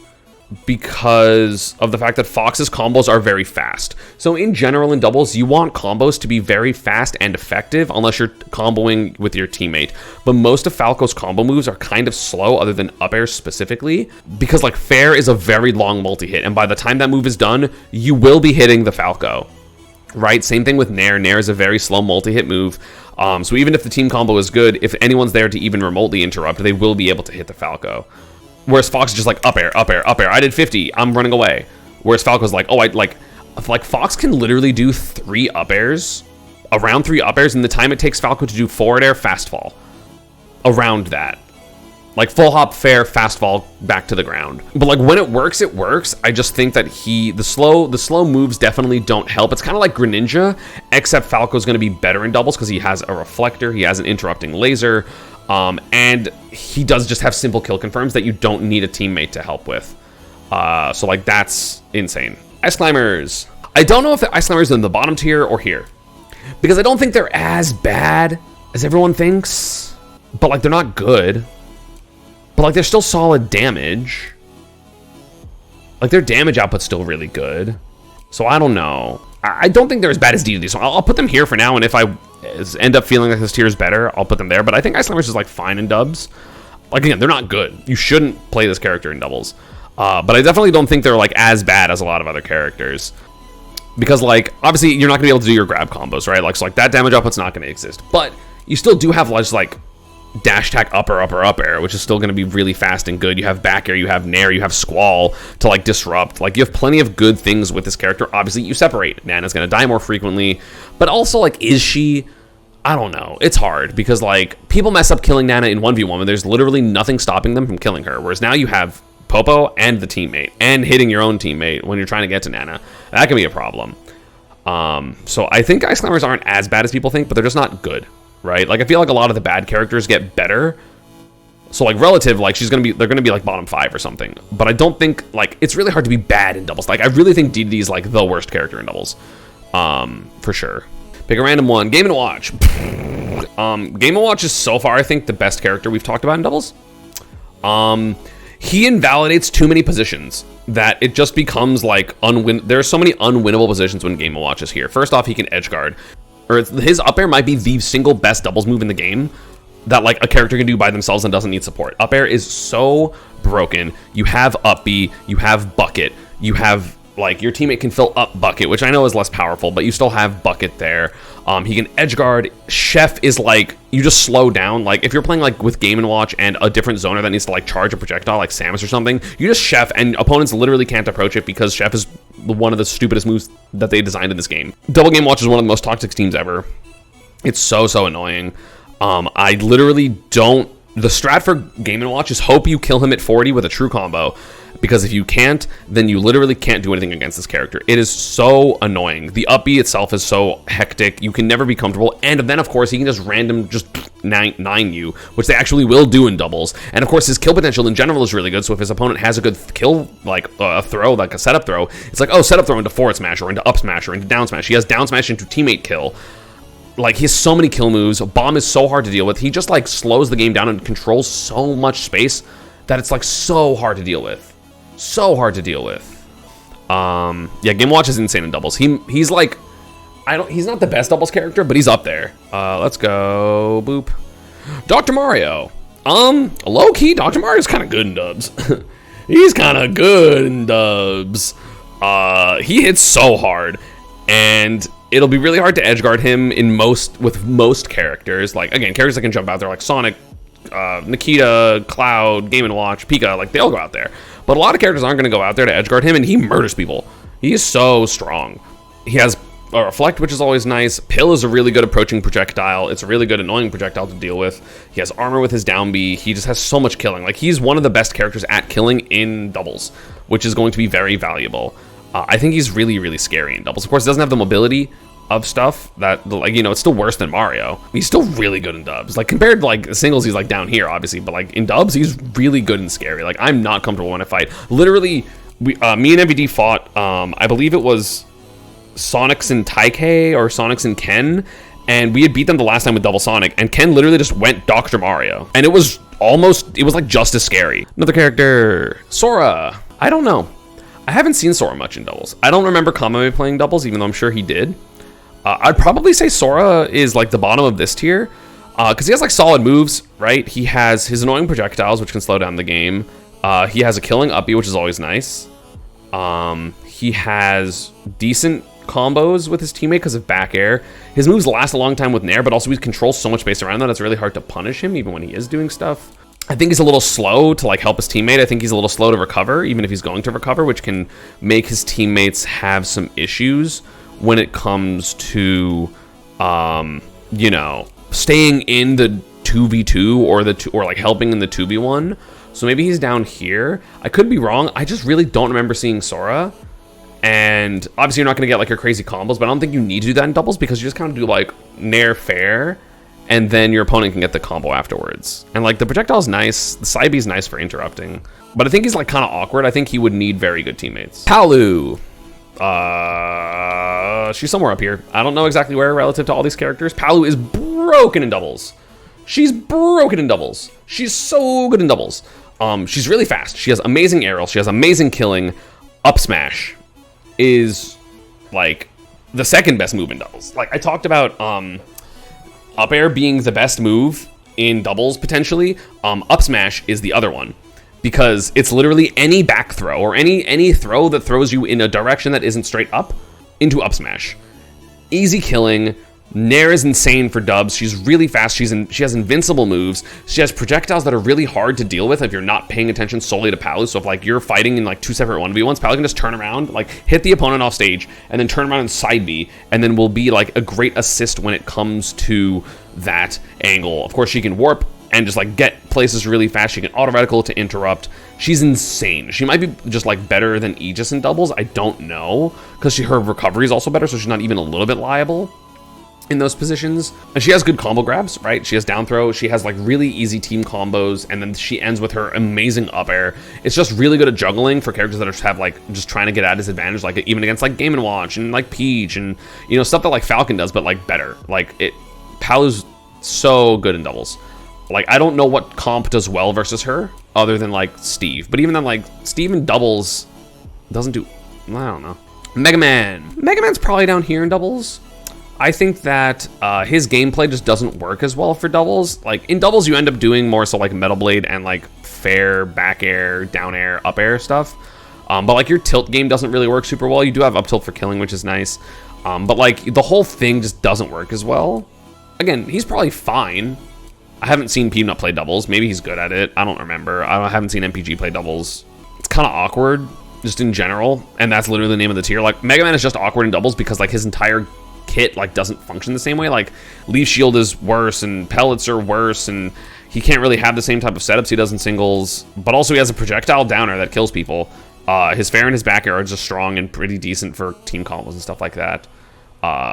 because of the fact that Fox's combos are very fast. So in general in doubles, you want combos to be very fast and effective unless you're comboing with your teammate. But most of Falco's combo moves are kind of slow, other than up air specifically, because like Fair is a very long multi-hit, and by the time that move is done, you will be hitting the Falco. Right? Same thing with Nair. Nair is a very slow multi-hit move. So even if the team combo is good, if anyone's there to even remotely interrupt, they will be able to hit the Falco. Whereas Fox is just like up air, up air, up air. I did 50. I'm running away. Whereas Falco's like, oh, I like Fox can literally do 3 up airs, around 3 up airs, and the time it takes Falco to do forward air, fast fall. Around that. Like full hop, fair, fast fall, back to the ground. But like when it works, it works. I just think that the slow moves definitely don't help. It's kind of like Greninja, except Falco's going to be better in doubles because he has a reflector, he has an interrupting laser, and he does just have simple kill confirms that you don't need a teammate to help with. So like that's insane. Ice Climbers. I don't know if the Ice Climbers are in the bottom tier or here, because I don't think they're as bad as everyone thinks, but like they're not good. But, like, they're still solid damage. Like, their damage output's still really good. So, I don't know. I don't think they're as bad as DDD. So, I'll put them here for now. And if I end up feeling like this tier is better, I'll put them there. But I think Ice Climbers is, like, fine in dubs. Like, again, they're not good. You shouldn't play this character in doubles. But I definitely don't think they're, like, as bad as a lot of other characters. Because, like, obviously, you're not going to be able to do your grab combos, right? Like, so, like, that damage output's not going to exist. But you still do have, like dash attack up air, which is still going to be really fast and good. You have back air, you have nair, you have squall to like disrupt. Like you have plenty of good things with this character. Obviously you separate. Nana's going to die more frequently, but also like, is she? I don't know. It's hard because like people mess up killing Nana in 1v1 and there's literally nothing stopping them from killing her. Whereas now you have Popo and the teammate and hitting your own teammate when you're trying to get to Nana. That can be a problem. So I think Ice Climbers aren't as bad as people think, but they're just not good. Right? Like I feel like a lot of the bad characters get better. So like relative, like they're gonna be like bottom 5 or something. But I don't think like it's really hard to be bad in doubles. Like I really think DDD is like the worst character in doubles. For sure. Pick a random one. Game & Watch. Game & Watch is so far I think the best character we've talked about in doubles. He invalidates too many positions that it just becomes like there are so many unwinnable positions when Game & Watch is here. First off, he can edge guard. Or his up air might be the single best doubles move in the game that like a character can do by themselves and doesn't need support. Up air is so broken. You have up B, you have bucket, you have like your teammate can fill up bucket, which I know is less powerful, but you still have bucket there. He can edge guard. Chef is like, you just slow down. Like if you're playing like with Game & Watch and a different zoner that needs to like charge a projectile like Samus or something, you just Chef and opponents literally can't approach it because Chef is one of the stupidest moves that they designed in this game. Double Game Watch is one of the most toxic teams ever. It's so annoying. I literally don't. The strat for Game & Watch is hope you kill him at 40 with a true combo, because if you can't, then you literally can't do anything against this character. It is so annoying. The up B itself is so hectic. You can never be comfortable. And then, of course, he can just random just 9 you, which they actually will do in doubles. And, of course, his kill potential in general is really good. So if his opponent has a good kill, like a throw, like a setup throw, it's like, oh, setup throw into forward smash or into up smash or into down smash. He has down smash into teammate kill. Like, he has so many kill moves. Bomb is so hard to deal with. He just, like, slows the game down and controls so much space that it's, like, so hard to deal with. So hard to deal with. Yeah, Game Watch is insane in doubles. He's like, he's not the best doubles character, but he's up there. Let's go, boop. Dr. Mario. Low-key, Dr. Mario's kind of good in dubs. He's kind of good in dubs. He hits so hard, and it'll be really hard to edgeguard him with most characters. Like, again, characters that can jump out there, like Sonic, Nikita, Cloud, Game & Watch, Pika, like, they all go out there. But a lot of characters aren't going to go out there to edgeguard him, and he murders people. He is so strong. He has a Reflect, which is always nice. Pill is a really good approaching projectile. It's a really good annoying projectile to deal with. He has armor with his down B. He just has so much killing. Like, he's one of the best characters at killing in doubles, which is going to be very valuable. I think he's really, really scary in doubles. Of course, he doesn't have the mobility of stuff that, like, you know, it's still worse than Mario. He's still really good in dubs. Like, compared to, like, singles, he's, like, down here, obviously. But, like, in dubs, he's really good and scary. Like, I'm not comfortable when I fight. Literally, me and MVD fought, I believe it was Sonics and Taikei or Sonics and Ken, and we had beat them the last time with Double Sonic, and Ken literally just went Dr. Mario. And it was like just as scary. Another character, Sora. I don't know. I haven't seen Sora much in doubles. I don't remember Kamame playing doubles, even though I'm sure he did. I'd probably say Sora is like the bottom of this tier, because he has like solid moves, right? He has his annoying projectiles, which can slow down the game. He has a killing up B, which is always nice. He has decent combos with his teammate because of back air. His moves last a long time with Nair, but also he controls so much space around that it's really hard to punish him, even when he is doing stuff. I think he's a little slow to like help his teammate. I think he's a little slow to recover, even if he's going to recover, which can make his teammates have some issues when it comes to, you know, staying in the 2v2 or like helping in the 2v1. So maybe he's down here. I could be wrong. I just really don't remember seeing Sora. And obviously you're not going to get like your crazy combos, but I don't think you need to do that in doubles because you just kind of do like Nair fair, and then your opponent can get the combo afterwards. And like the projectile's nice. The side B is nice for interrupting. But I think he's like kind of awkward. I think he would need very good teammates. Palu. She's somewhere up here. I don't know exactly where relative to all these characters. Palu is broken in doubles. She's broken in doubles. She's so good in doubles. She's really fast. She has amazing aerial. She has amazing killing. Up smash is like the second best move in doubles. Like I talked about up air being the best move in doubles potentially. Up smash is the other one, because it's literally any back throw or any throw that throws you in a direction that isn't straight up into up smash. Easy killing. Nair is insane for dubs. She's really fast. She has invincible moves. She has projectiles that are really hard to deal with if you're not paying attention solely to Palu. So if like you're fighting in like two separate 1v1s, Palu can just turn around, like hit the opponent off stage, and then turn around and side B, and then will be like a great assist when it comes to that angle. Of course, she can warp and just like get places really fast. She can auto reticle to interrupt. She's insane. She might be just like better than Aegis in doubles. I don't know, because her recovery is also better, so she's not even a little bit liable in those positions. And she has good combo grabs, right? She has down throw. She has like really easy team combos, and then she ends with her amazing up air. It's just really good at juggling for characters that have like just trying to get at his advantage, like even against like Game & Watch and like Peach and, you know, stuff that like Falcon does, but like better. Like Palu's so good in doubles. Like I don't know what comp does well versus her other than like Steve, but even then like Steve in doubles doesn't do, I don't know. Mega Man. Mega Man's probably down here in doubles. I think that his gameplay just doesn't work as well for doubles. Like in doubles, you end up doing more so like Metal Blade and like fair back air, down air, up air stuff. But like your tilt game doesn't really work super well. You do have up tilt for killing, which is nice. But like the whole thing just doesn't work as well. Again, he's probably fine. I haven't seen Peanut play doubles. Maybe he's good at it. I don't remember. I haven't seen MPG play doubles. It's kind of awkward just in general. And that's literally the name of the tier. Like Mega Man is just awkward in doubles because like his entire kit like doesn't function the same way. Like Leaf Shield is worse and pellets are worse, and he can't really have the same type of setups he does in singles, but also he has a projectile downer that kills people. His fair and his back air are just strong and pretty decent for team combos and stuff like that.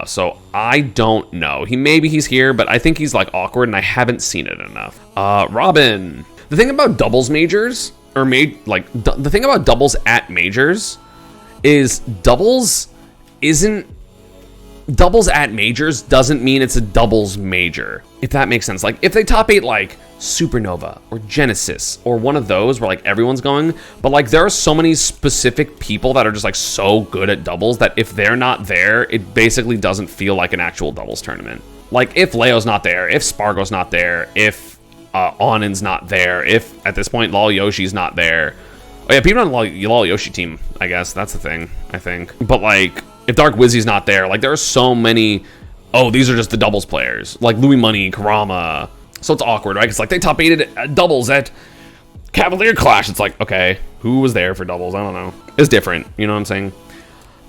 So I don't know. Maybe he's here, but I think he's like awkward and I haven't seen it enough. Robin. The thing about doubles majors or the thing about doubles at majors is doubles isn't doubles at majors doesn't mean it's a doubles major, if that makes sense. Like, if they top 8 like Supernova or Genesis or one of those where like everyone's going, but like there are so many specific people that are just like so good at doubles that if they're not there, it basically doesn't feel like an actual doubles tournament. Like, if Leo's not there, if Spargo's not there, if Onin's not there, if at this point Lol Yoshi's not there. Oh yeah, people on the Lol Yoshi team, I guess that's the thing, I think. But like, if Dark Wizzy's not there, like there are so many, oh, these are just the doubles players, like Louis Money, Karama. So it's awkward, right? It's like they top 8'd at doubles at Cavalier Clash. It's like, okay, who was there for doubles? I don't know. It's different, you know what I'm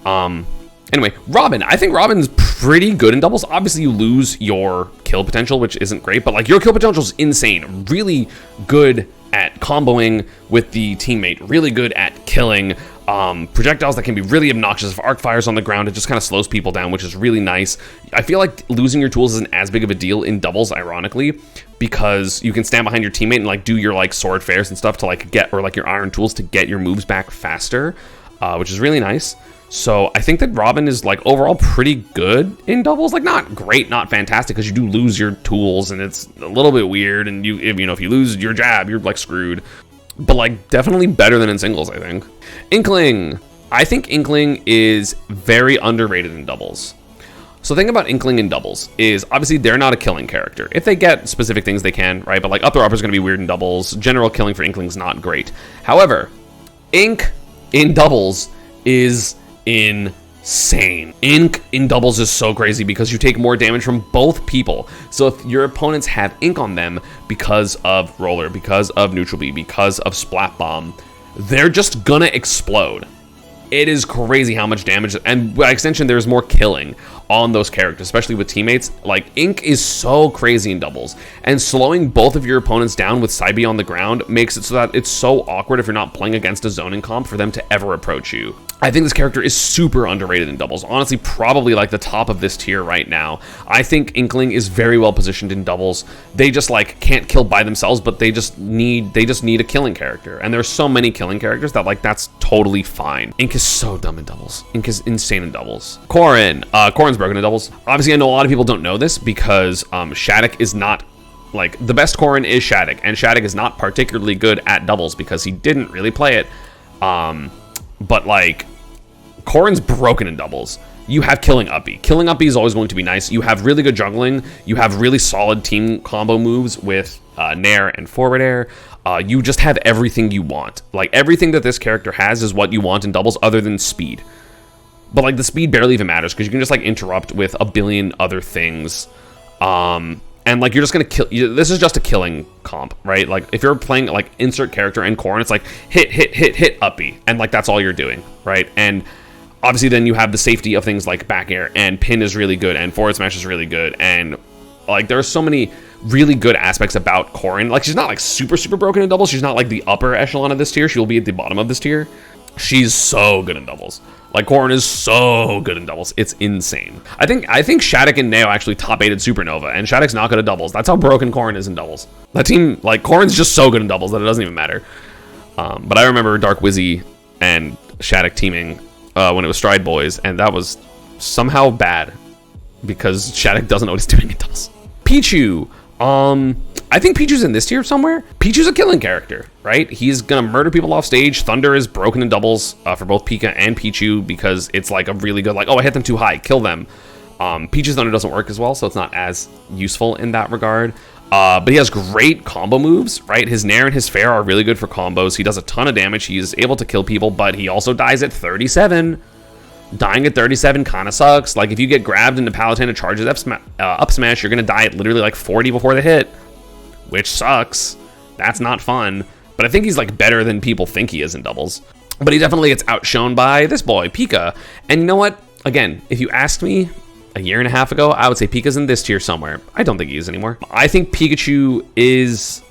saying? Anyway, Robin. I think Robin's pretty good in doubles. Obviously, you lose your kill potential, which isn't great, but like your kill potential is insane. Really good at comboing with the teammate. Really good at killing. Projectiles that can be really obnoxious. If arc fires on the ground, it just kind of slows people down, which is really nice. I feel like losing your tools isn't as big of a deal in doubles, ironically, because you can stand behind your teammate and like do your like sword fairs and stuff to like get, or like your iron tools to get your moves back faster, which is really nice. So I think that Robin is like overall pretty good in doubles. Like, not great, not fantastic, because you do lose your tools and it's a little bit weird, and if you lose your jab, you're like screwed. But like, definitely better than in singles, I think. Inkling. I think Inkling is very underrated in doubles. So the thing about Inkling in doubles is obviously they're not a killing character. If they get specific things, they can, right? But like up throw upper is going to be weird in doubles. General killing for Inkling's not great. However, Ink in doubles is insane. Ink in doubles is so crazy because you take more damage from both people. So if your opponents have Ink on them because of Roller, because of Neutral B, because of Splat Bomb, they're just gonna explode. It is crazy how much damage, and by extension, there's more killing on those characters, especially with teammates. Like, Ink is so crazy in doubles, and slowing both of your opponents down with side B on the ground makes it so that it's so awkward if you're not playing against a zoning comp for them to ever approach you. I think this character is super underrated in doubles. Honestly, probably like the top of this tier right now. I think Inkling is very well positioned in doubles. They just like can't kill by themselves, but they just need a killing character. And there's so many killing characters that like that's totally fine. Ink is so dumb in doubles. Ink is insane in doubles. Corrin's broken in doubles. Obviously, I know a lot of people don't know this because Shattuck is not, like, the best Corrin is Shattuck, and Shattuck is not particularly good at doubles because he didn't really play it. But like, Corrin's broken in doubles. You have killing uppy. Killing uppy is always going to be nice. You have really good juggling. You have really solid team combo moves with Nair and forward air. You just have everything you want. Like, everything that this character has is what you want in doubles other than speed. But like, the speed barely even matters because you can just like interrupt with a billion other things. And like, you're just gonna kill. This is just a killing comp, right? Like, if you're playing like insert character and Corrin, it's like hit uppy, and like that's all you're doing, right? And obviously then you have the safety of things like back air, and pin is really good, and forward smash is really good, and like there are so many really good aspects about Corrin. Like, she's not like super broken in doubles. She's not like the upper echelon of this tier. She'll be at the bottom of this tier. She's so good in doubles. Like, Corrin is so good in doubles. It's insane. I think Shattuck and Neo actually top 8'd Supernova, and Shattuck's not good at doubles. That's how broken Corrin is in doubles. That team, like, Corrin's just so good in doubles that it doesn't even matter. But I remember Dark Wizzy and Shattuck teaming when it was Stride Boys, and that was somehow bad because Shattuck doesn't know what he's doing in doubles. Pichu. I think Pichu's in this tier somewhere. Pichu's a killing character, right? He's gonna murder people off stage. Thunder is broken in doubles for both Pika and Pichu because it's like a really good, like, oh, I hit them too high, kill them. Pichu's Thunder doesn't work as well, so it's not as useful in that regard. But he has great combo moves, right? His Nair and his Fair are really good for combos. He does a ton of damage. He's able to kill people, but he also dies at 37. Dying at 37 kind of sucks. Like, if you get grabbed into Palutena charges up smash, you're gonna die at literally like 40 before the hit, which sucks. That's not fun. But I think he's like better than people think he is in doubles. But he definitely gets outshone by this boy, Pika. And you know what? Again, if you asked me a year and a half ago, I would say Pika's in this tier somewhere. I don't think he is anymore. I think Pikachu is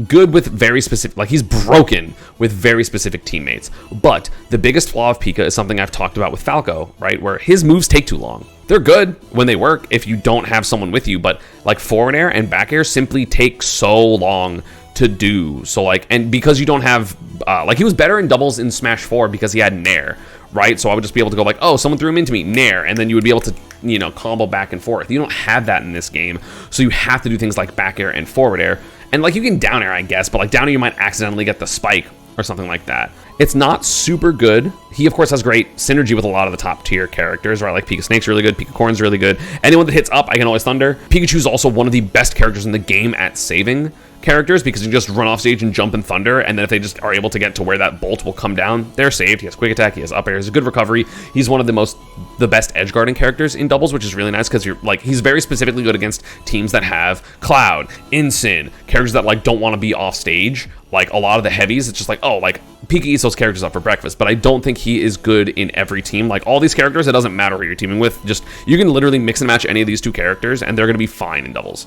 good with very specific, like, he's broken with very specific teammates. But the biggest flaw of Pika is something I've talked about with Falco, right? Where his moves take too long. They're good when they work if you don't have someone with you, but like forward air and back air simply take so long to do. So like, and because you don't have, like, he was better in doubles in Smash 4 because he had Nair, right? So I would just be able to go like, oh, someone threw him into me, Nair, and then you would be able to you know, combo back and forth. You don't have that in this game, so you have to do things like back air and forward air. And like you can down air, I guess, but like down air you might accidentally get the spike or something like that. It's not super good. He, of course, has great synergy with a lot of the top tier characters, right? Like Pika Snake's really good, Pika Corn's really good. Anyone that hits up, I can always thunder. Pikachu's also one of the best characters in the game at saving characters because you can just run off stage and jump and thunder, and then if they just are able to get to where that bolt will come down, they're saved. He has quick attack, he has up air, he has a good recovery. He's one of the best edge guarding characters in doubles, which is really nice because you're like, he's very specifically good against teams that have Cloud, Incin, characters that like don't want to be off stage. Like a lot of the heavies, it's just like, oh, like Pika eats those characters up for breakfast, but I don't think he is good in every team. Like all these characters, it doesn't matter who you're teaming with. Just you can literally mix and match any of these two characters, and they're going to be fine in doubles.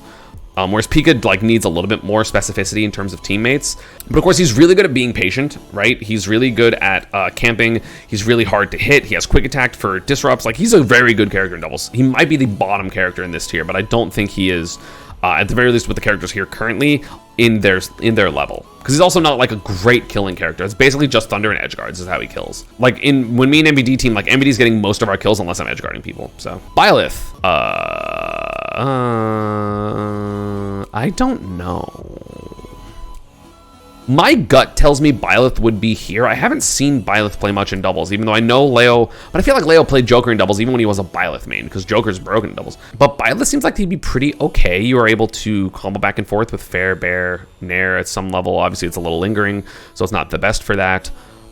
Whereas Pika like needs a little bit more specificity in terms of teammates. But of course, he's really good at being patient, right? He's really good at camping. He's really hard to hit. He has quick attack for disrupts. Like he's a very good character in doubles. He might be the bottom character in this tier, but I don't think he is, at the very least with the characters here currently, in their level. Because he's also not like a great killing character. It's basically just thunder and edge guards is how he kills. Like when me and MBD team, like MBD's getting most of our kills unless I'm edge guarding people. So Byleth. I don't know. My gut tells me Byleth would be here. I haven't seen Byleth play much in doubles, even though I know Leo, but I feel like Leo played Joker in doubles even when he was a Byleth main, because Joker's broken in doubles. But Byleth seems like he'd be pretty okay. You are able to combo back and forth with Fair, Bear, Nair at some level. Obviously, it's a little lingering, so it's not the best for that.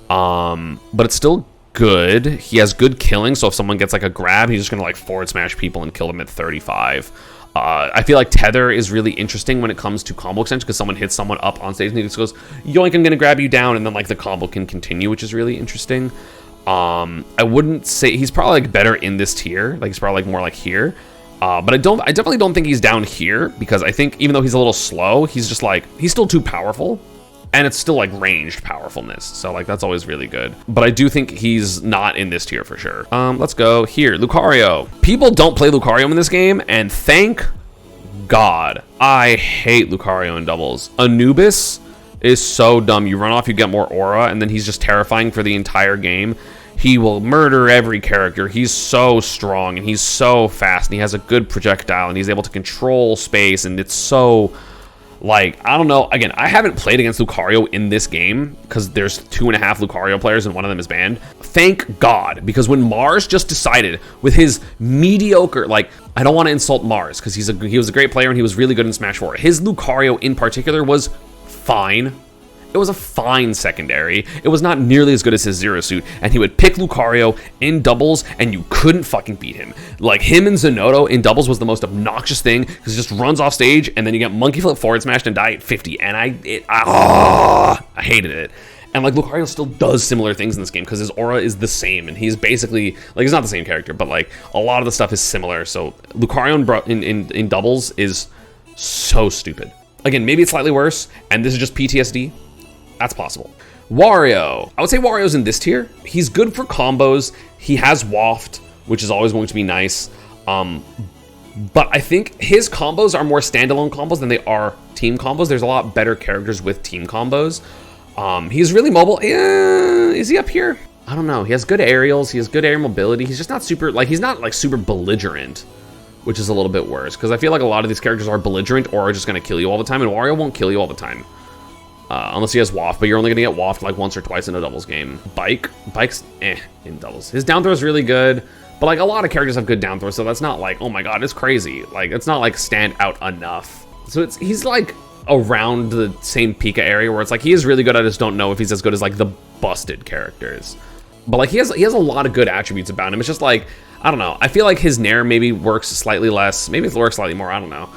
But it's still good. He has good killing, so if someone gets like a grab, he's just gonna like forward smash people and kill them at 35. I feel like Tether is really interesting when it comes to combo extension because someone hits someone up on stage and he just goes, yoink, I'm gonna grab you down, and then like the combo can continue, which is really interesting. I wouldn't say he's probably like better in this tier, like he's probably like more like here. But I definitely don't think he's down here because I think even though he's a little slow, he's just like, he's still too powerful. And it's still like ranged powerfulness. So like that's always really good. But I do think he's not in this tier for sure. Let's go here. Lucario. People don't play Lucario in this game, and thank God. I hate Lucario in doubles. Anubis is so dumb. You run off, you get more aura, and then he's just terrifying for the entire game. He will murder every character. He's so strong and he's so fast, and he has a good projectile, and he's able to control space, and it's so... like, I don't know. Again, I haven't played against Lucario in this game because there's 2.5 Lucario players and one of them is banned. Thank God, because when Mars just decided with his mediocre, like, I don't want to insult Mars because he was a great player and he was really good in Smash 4. His Lucario in particular was fine. It was a fine secondary. It was not nearly as good as his Zero Suit, and he would pick Lucario in doubles, and you couldn't fucking beat him. Like, him and Zanotto in doubles was the most obnoxious thing, because he just runs off stage, and then you get monkey flip forward smashed and die at 50, and I hated it. And, like, Lucario still does similar things in this game, because his aura is the same, and he's basically, like, he's not the same character, but, like, a lot of the stuff is similar, so Lucario in doubles is so stupid. Again, maybe it's slightly worse, and this is just PTSD. That's possible. Wario. I would say Wario's in this tier. He's good for combos. He has Waft, which is always going to be nice. But I think his combos are more standalone combos than they are team combos. There's a lot better characters with team combos. He's really mobile. Is he up here? I don't know. He has good aerials. He has good air mobility. He's just not super, like, he's not like super belligerent, which is a little bit worse. Because I feel like a lot of these characters are belligerent or are just going to kill you all the time. And Wario won't kill you all the time. Unless he has Waft, but you're only going to get Waft like once or twice in a doubles game. Bike's in doubles. His down throw is really good, but like a lot of characters have good down throws, so that's not like, oh my god, it's crazy. Like, it's not like stand out enough. So he's like around the same Pika area where it's like he is really good. I just don't know if he's as good as like the busted characters. But like he has a lot of good attributes about him. It's just like, I don't know. I feel like his Nair maybe works slightly less. Maybe it works slightly more. I don't know.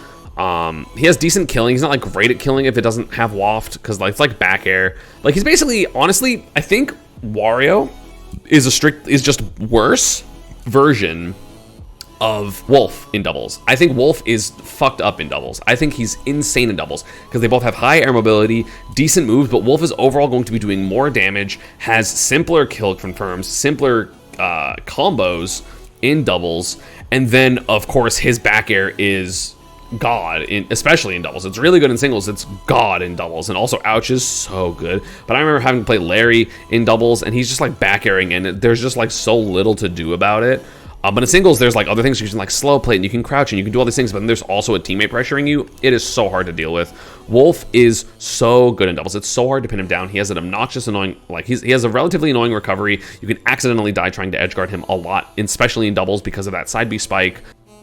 He has decent killing. He's not like great at killing if it doesn't have Waft, because like it's like back air. Like he's basically, honestly, I think Wario is just worse version of Wolf in doubles. I think Wolf is fucked up in doubles. I think he's insane in doubles because they both have high air mobility, decent moves, but Wolf is overall going to be doing more damage, has simpler kill confirms, simpler combos in doubles, and then of course his back air is god, especially in doubles. It's really good in singles. It's god in doubles. And also Ouch is so good. But I remember having to play Larry in doubles, and he's just like back airing, and there's just like so little to do about it. But in singles, there's like other things you can like slow play and you can crouch and you can do all these things, but then there's also a teammate pressuring you. It is so hard to deal with. Wolf is so good in doubles. It's so hard to pin him down. He has an obnoxious, annoying, like he has a relatively annoying recovery. You can accidentally die trying to edge guard him a lot, especially in doubles because of that side B spike.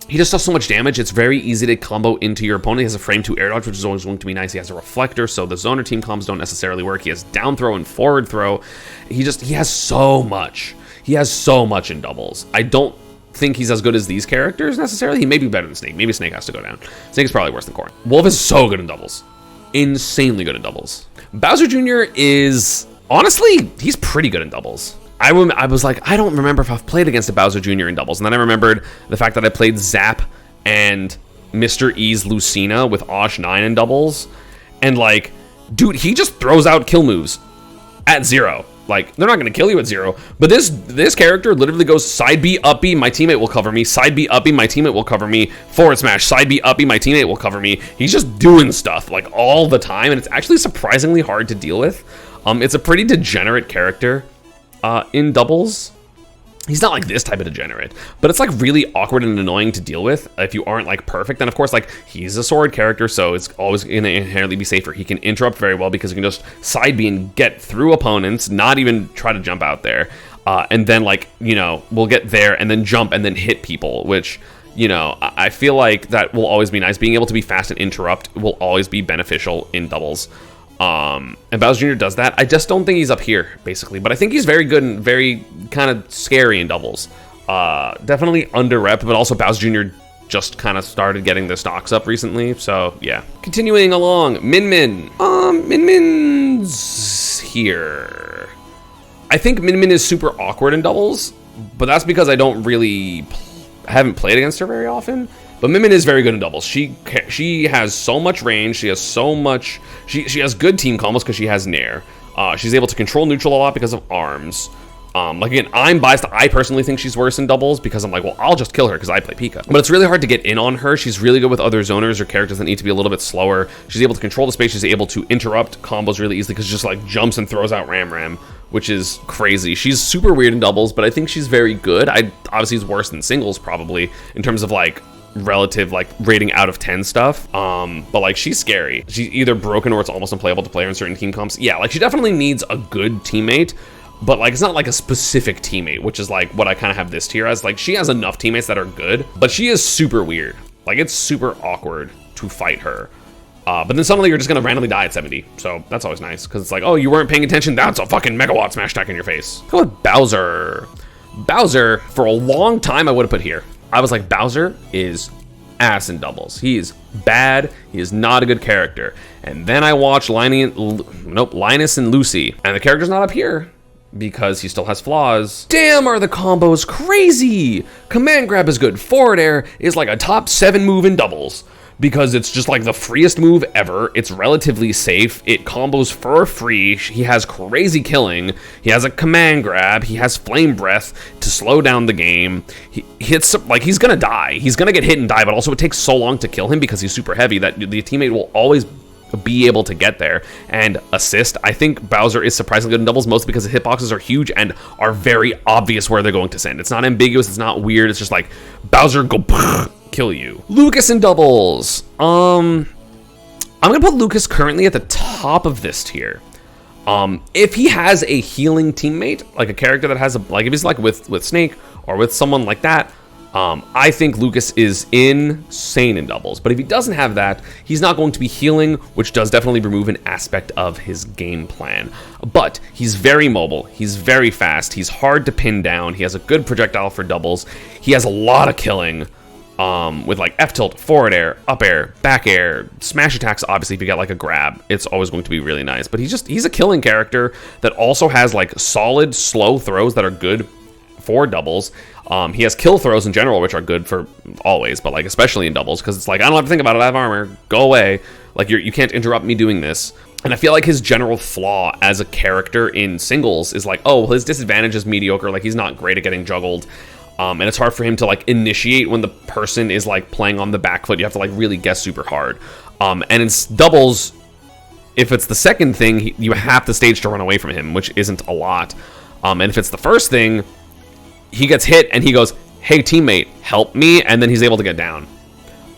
He just does so much damage. It's very easy to combo into your opponent. He has a frame 2 air dodge, which is always going to be nice. He has a reflector, so the zoner team combos don't necessarily work. He has down throw and forward throw. He has so much. He has so much in doubles. I don't think he's as good as these characters necessarily. He may be better than Snake. Maybe Snake has to go down. Snake is probably worse than Corrin. Wolf is so good in doubles. Insanely good in doubles. Bowser Jr. is, honestly, he's pretty good in doubles. I was like, I don't remember if I've played against a Bowser Jr. in doubles. And then I remembered the fact that I played Zap and Mr. E's Lucina with Osh 9 in doubles. And like, dude, he just throws out kill moves at 0. Like, they're not going to kill you at 0. But this character literally goes side B, up B, my teammate will cover me. Side B, up B, my teammate will cover me. Forward smash, side B, up B, my teammate will cover me. He's just doing stuff, like, all the time. And it's actually surprisingly hard to deal with. It's a pretty degenerate character in doubles. He's not like this type of degenerate, but it's like really awkward and annoying to deal with if you aren't like perfect. And of course, like he's a sword character, so it's always going to inherently be safer. He can interrupt very well because he can just side B and get through opponents, not even try to jump out there. And then like, you know, we'll get there and then jump and then hit people, which, you know, I feel like that will always be nice. Being able to be fast and interrupt will always be beneficial in doubles. And Bowser Jr. does that. I just don't think he's up here, basically. But I think he's very good and very kind of scary in doubles. Definitely under rep, but also Bowser Jr. just kind of started getting the stocks up recently. So, yeah. Continuing along, Min Min. Min Min's here. I think Min Min is super awkward in doubles, but that's because I don't really... haven't played against her very often. But Min Min is very good in doubles. She has so much range. She has so much... She has good team combos because she has Nair. She's able to control neutral a lot because of arms. Like, again, I'm biased. I personally think she's worse in doubles because I'm like, well, I'll just kill her because I play Pika. But it's really hard to get in on her. She's really good with other zoners or characters that need to be a little bit slower. She's able to control the space. She's able to interrupt combos really easily because she just, like, jumps and throws out Ram Ram, which is crazy. She's super weird in doubles, but I think she's very good. Obviously, is worse than singles, probably, in terms of, like, relative like rating out of 10 stuff, but like she's scary. She's either broken or it's almost unplayable to play her in certain team comps. Yeah, like she definitely needs a good teammate, but like it's not like a specific teammate, which is like what I kind of have this tier as. Like she has enough teammates that are good, but she is super weird. Like it's super awkward to fight her. But then suddenly you're just gonna randomly die at 70, so that's always nice because it's like, oh, you weren't paying attention, that's a fucking megawatt smash attack in your face. Go with Bowser. Bowser, for a long time I would have put here. I was like, Bowser is ass in doubles. He is bad. He is not a good character. And then I watched Linus and Lucy, and the character's not up here because he still has flaws. Damn, are the combos crazy! Command grab is good. Forward air is like a top 7 move in doubles because it's just like the freest move ever. It's relatively safe. It combos for free. He has crazy killing. He has a command grab. He has flame breath to slow down the game. He hits, like, he's gonna die. He's gonna get hit and die, but also it takes so long to kill him because he's super heavy that the teammate will always be able to get there and assist. I think Bowser is surprisingly good in doubles, mostly because the hitboxes are huge and are very obvious where they're going to send. It's not ambiguous. It's not weird. It's just like, Bowser, go kill you. Lucas in doubles. I'm gonna put Lucas currently at the top of this tier. If he has a healing teammate, like a character that has a, like if he's like with Snake or with someone like that, I think Lucas is insane in doubles. But if he doesn't have that, he's not going to be healing, which does definitely remove an aspect of his game plan. But he's very mobile. He's very fast. He's hard to pin down. He has a good projectile for doubles. He has a lot of killing. With like F tilt, forward air, up air, back air, smash attacks. Obviously, if you get like a grab, it's always going to be really nice. But he's a killing character that also has like solid slow throws that are good for doubles. He has kill throws in general, which are good for always, but like especially in doubles because it's like I don't have to think about it. I have armor. Go away. Like you can't interrupt me doing this. And I feel like his general flaw as a character in singles is like, oh, his disadvantage is mediocre. Like he's not great at getting juggled. And it's hard for him to like initiate when the person is like playing on the back foot. You have to like really guess super hard. And it's doubles. If it's the second thing, you have the stage to run away from him, which isn't a lot. And if it's the first thing, he gets hit and he goes, hey teammate, help me, and then he's able to get down.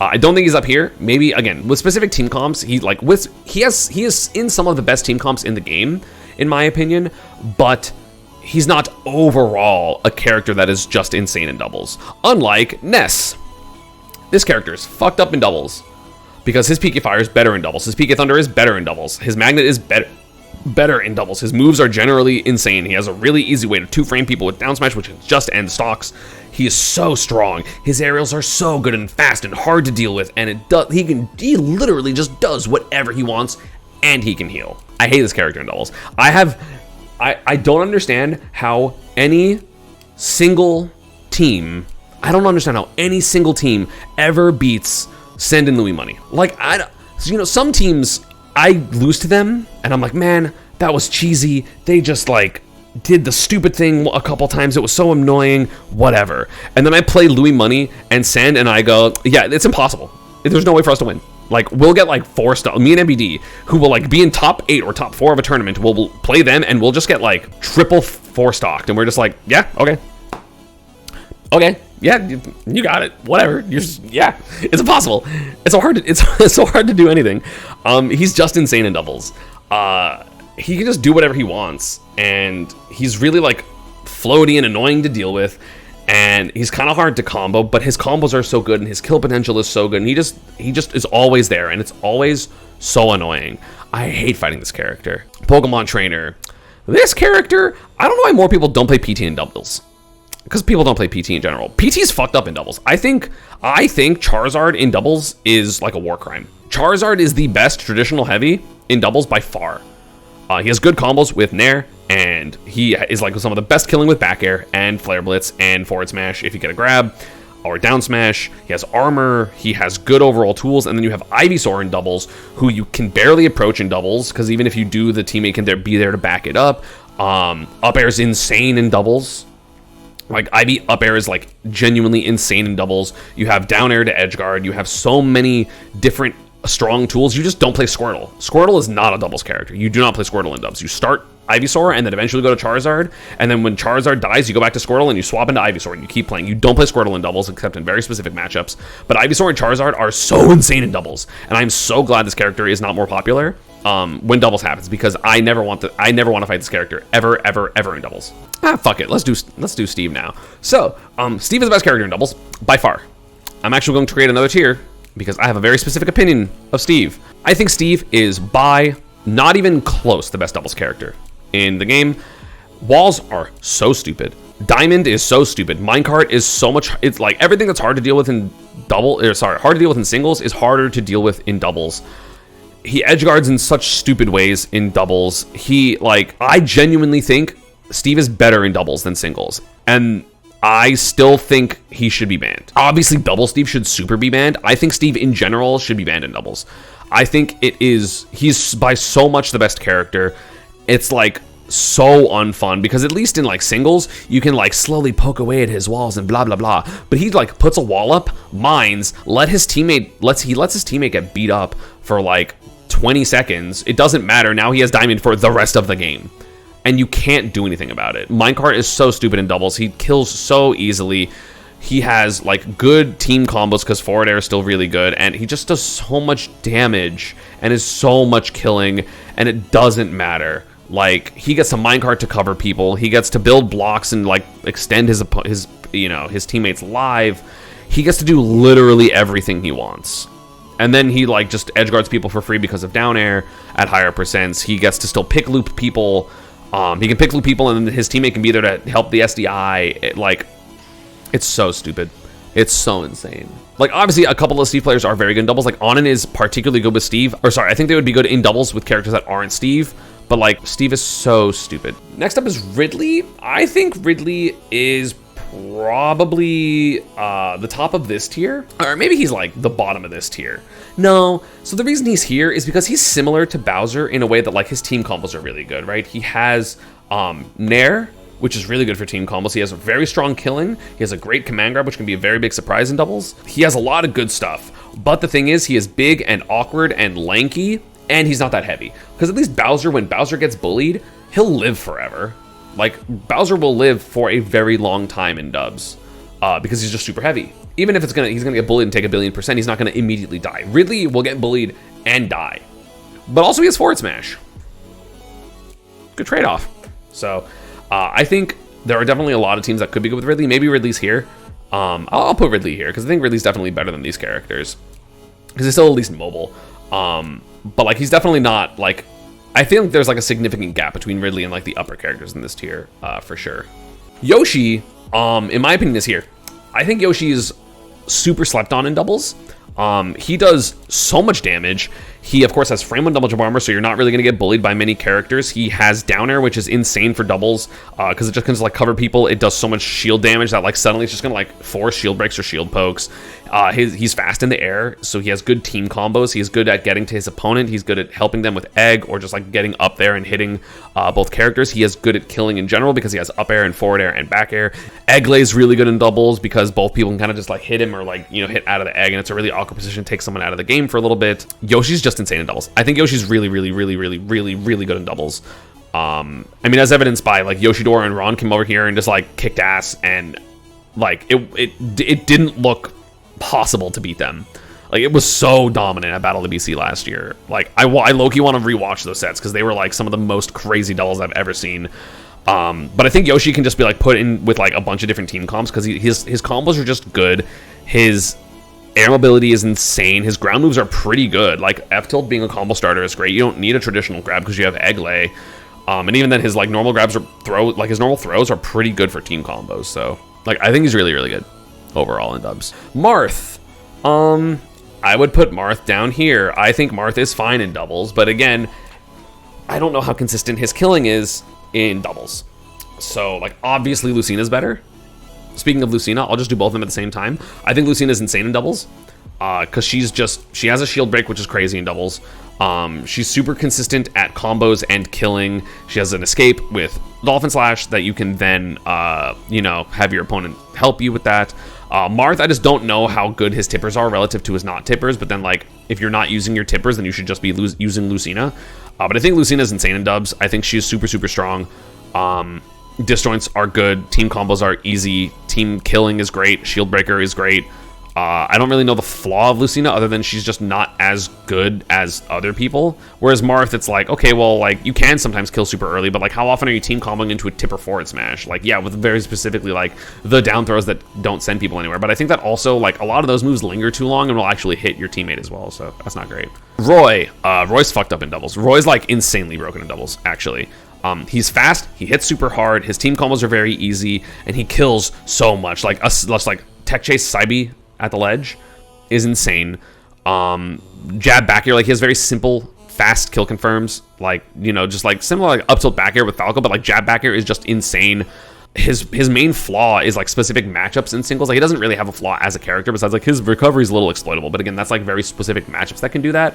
I don't think he's up here. Maybe again with specific team comps, he is in some of the best team comps in the game, in my opinion, but he's not overall a character that is just insane in doubles. Unlike Ness, this character is fucked up in doubles because his PK Fire is better in doubles. His PK Thunder is better in doubles. His Magnet is better in doubles. His moves are generally insane. He has a really easy way to 2-frame people with down smash, which is just end stocks. He is so strong. His aerials are so good and fast and hard to deal with, and he literally just does whatever he wants, and he can heal. I hate this character in doubles. I don't understand how any single team ever beats Send and Louis Money. Like, some teams, I lose to them, and I'm like, man, that was cheesy. They just, like, did the stupid thing a couple times. It was so annoying, whatever. And then I play Louis Money and Send, and I go, yeah, it's impossible. There's no way for us to win. Like, we'll get, like, 4 stars. Me and MBD, who will, like, be in top 8 or top 4 of a tournament, we'll play them, and we'll just get, like, triple 4-stocked. And we're just like, yeah, okay. Okay, yeah, you got it. Whatever. Yeah, it's impossible. It's so hard to do anything. He's just insane in doubles. He can just do whatever he wants, and he's really, like, floaty and annoying to deal with. And he's kind of hard to combo, but his combos are so good, and his kill potential is so good, and he just is always there, and it's always so annoying. I hate fighting this character. Pokemon Trainer. This character, I don't know why more people don't play PT in doubles. Because people don't play PT in general. PT is fucked up in doubles. I think Charizard in doubles is like a war crime. Charizard is the best traditional heavy in doubles by far. He has good combos with Nair, and he is like some of the best killing with back air and flare blitz and forward smash if you get a grab or down smash. He has armor, he has good overall tools, and then you have Ivysaur in doubles, who you can barely approach in doubles because even if you do, the teammate can be there to back it up. Up air is insane in doubles. Like, Ivy up air is, like, genuinely insane in doubles. You have down air to edge guard. You have so many different strong tools. You just don't play Squirtle. Squirtle is not a doubles character. You do not play Squirtle in dubs. You start Ivysaur and then eventually go to Charizard, and then when Charizard dies, you go back to Squirtle and you swap into Ivysaur and you keep playing. You don't play Squirtle in doubles except in very specific matchups. But Ivysaur and Charizard are so insane in doubles, and I'm so glad this character is not more popular when doubles happens, because I never want to fight this character ever in doubles. Fuck it. Let's do Steve now. So, Steve is the best character in doubles by far. I'm actually going to create another tier because I have a very specific opinion of Steve. I think Steve is by not even close the best doubles character in the game. Walls are so stupid. Diamond is so stupid. Minecart is so much. It's like everything that's hard to deal with in hard to deal with in singles is harder to deal with in doubles. He edgeguards in such stupid ways in doubles. I genuinely think Steve is better in doubles than singles, and I still think he should be banned. Obviously, double Steve should super be banned. I think Steve in general should be banned in doubles. I think he's by so much the best character. It's like so unfun because at least in like singles, you can like slowly poke away at his walls and blah blah blah. But he like puts a wall up, mines, lets his teammate get beat up for like 20 seconds. It doesn't matter. Now he has diamond for the rest of the game, and you can't do anything about it. Minecart is so stupid in doubles. He kills so easily. He has like good team combos because forward air is still really good, and he just does so much damage and is so much killing, and it doesn't matter. Like, he gets a minecart to cover people. He gets to build blocks and like extend his teammates live. He gets to do literally everything he wants. And then he like just edgeguards people for free because of down air at higher percents. He gets to still pick loop people. He can pick loop people, and then his teammate can be there to help the SDI. It's so stupid. It's so insane. Like, obviously, a couple of Steve players are very good in doubles. Like, Onin is particularly good with Steve. I think they would be good in doubles with characters that aren't Steve. But, like, Steve is so stupid. Next up is Ridley. I think Ridley is probably the top of this tier. Or maybe he's, like, the bottom of this tier. No. So the reason he's here is because he's similar to Bowser in a way that, like, his team combos are really good, right? He has Nair, which is really good for team combos. He has a very strong killing. He has a great command grab, which can be a very big surprise in doubles. He has a lot of good stuff. But the thing is, he is big and awkward and lanky, and he's not that heavy. Because at least Bowser, when Bowser gets bullied, he'll live forever. Like, Bowser will live for a very long time in dubs. because he's just super heavy. Even if he's gonna get bullied and take 1,000,000,000%, he's not gonna immediately die. Ridley will get bullied and die, but also he has forward smash. Good trade-off. So I think there are definitely a lot of teams that could be good with Ridley. Maybe Ridley's here. I'll put Ridley here because I think Ridley's definitely better than these characters because he's still at least mobile. But like he's definitely not like, I feel like there's like a significant gap between Ridley and like the upper characters in this tier for sure. Yoshi, in my opinion, is here. I think Yoshi is super slept on in doubles. He does so much damage. He, of course, has frame 1 double jump armor, so you're not really going to get bullied by many characters. He has down air, which is insane for doubles, because it just can like cover people. It does so much shield damage that like suddenly it's just going to like force shield breaks or shield pokes. He's fast in the air, so he has good team combos. He's good at getting to his opponent. He's good at helping them with egg or just like getting up there and hitting both characters. He is good at killing in general because he has up air and forward air and back air. Egg lay's really good in doubles because both people can kind of just like hit him or like, you know, hit out of the egg, and it's a really awkward position to take someone out of the game for a little bit. Yoshi's just insane in doubles. I think Yoshi's really good in doubles. I mean, as evidenced by like Yoshidora and Ron came over here and just like kicked ass, and like it didn't look possible to beat them. Like it was so dominant at Battle of the BC last year. Like I low-key want to rewatch those sets because they were like some of the most crazy doubles I've ever seen. But I think Yoshi can just be like put in with like a bunch of different team comps because his combos are just good. His air mobility is insane. His ground moves are pretty good. Like F tilt being a combo starter is great. You don't need a traditional grab because you have egg lay. And even then his like normal grabs or his normal throws are pretty good for team combos. So like I think he's really good overall in dubs. Marth. I would put Marth down here. I think Marth is fine in doubles, but again, I don't know how consistent his killing is in doubles. So like obviously Lucina's better. Speaking of Lucina, I'll just do both of them at the same time. I think Lucina is insane in doubles because she has a shield break, which is crazy in doubles. She's super consistent at combos and killing. She has an escape with Dolphin Slash that you can then, have your opponent help you with that. Marth, I just don't know how good his tippers are relative to his not tippers, but then like if you're not using your tippers, then you should just be using Lucina. But I think Lucina is insane in dubs. I think she's super strong. Disjoints are good. Team combos are easy. Team killing is great. Shield breaker is great. I don't really know the flaw of Lucina other than she's just not as good as other people. Whereas Marth, it's like, okay, well, like you can sometimes kill super early, but like how often are you team comboing into a tipper forward smash? Like, yeah, with very specifically like the down throws that don't send people anywhere. But I think that also like a lot of those moves linger too long and will actually hit your teammate as well. So that's not great. Roy's fucked up in doubles. Roy's like insanely broken in doubles, actually. He's fast, he hits super hard, his team combos are very easy, and he kills so much. Like tech chase Saibi at the ledge is insane. Jab back air, like he has very simple, fast kill confirms. Like, you know, just like similar like up tilt back air with Falco, but like jab back air is just insane. His main flaw is like specific matchups in singles. Like he doesn't really have a flaw as a character besides like his recovery is a little exploitable. But again, that's like very specific matchups that can do that.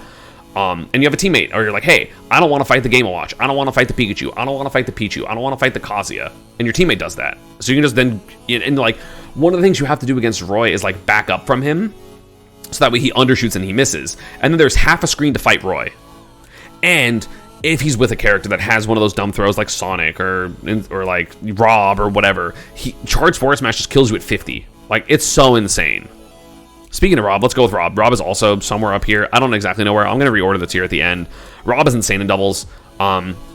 And you have a teammate, or you're like, hey, I don't want to fight the Game & Watch. I don't want to fight the Pikachu. I don't want to fight the Pichu. I don't want to fight the Kazuya. And your teammate does that. So you can just then, and like, one of the things you have to do against Roy is like back up from him. So that way he undershoots and he misses. And then there's half a screen to fight Roy. And if he's with a character that has one of those dumb throws like Sonic or like Rob or whatever, charge forward smash just kills you at 50. Like, it's so insane. Speaking of Rob, let's go with Rob. Rob is also somewhere up here. I don't exactly know where. I'm going to reorder the tier at the end. Rob is insane in doubles.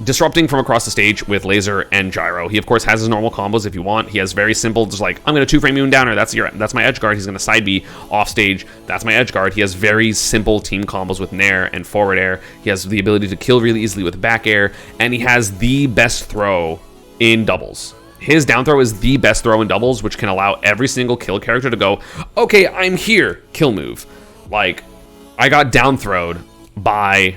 Disrupting from across the stage with laser and gyro. He, of course, has his normal combos if you want. He has very simple, just like, I'm going to two-frame you downer. That's my edge guard. He's going to side B off stage. That's my edge guard. He has very simple team combos with nair and forward air. He has the ability to kill really easily with back air. And he has the best throw in doubles. His down throw is the best throw in doubles, which can allow every single kill character to go, okay, I'm here, kill move. Like, I got down throwed by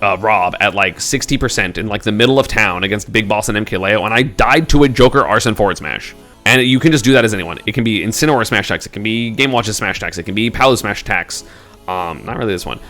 Rob at like 60% in like the middle of town against Big Boss and MKLeo, and I died to a Joker Arson forward smash. And you can just do that as anyone. It can be Incineroar smash attacks, it can be Game Watch's smash attacks, it can be Palu smash attacks. Not really this one.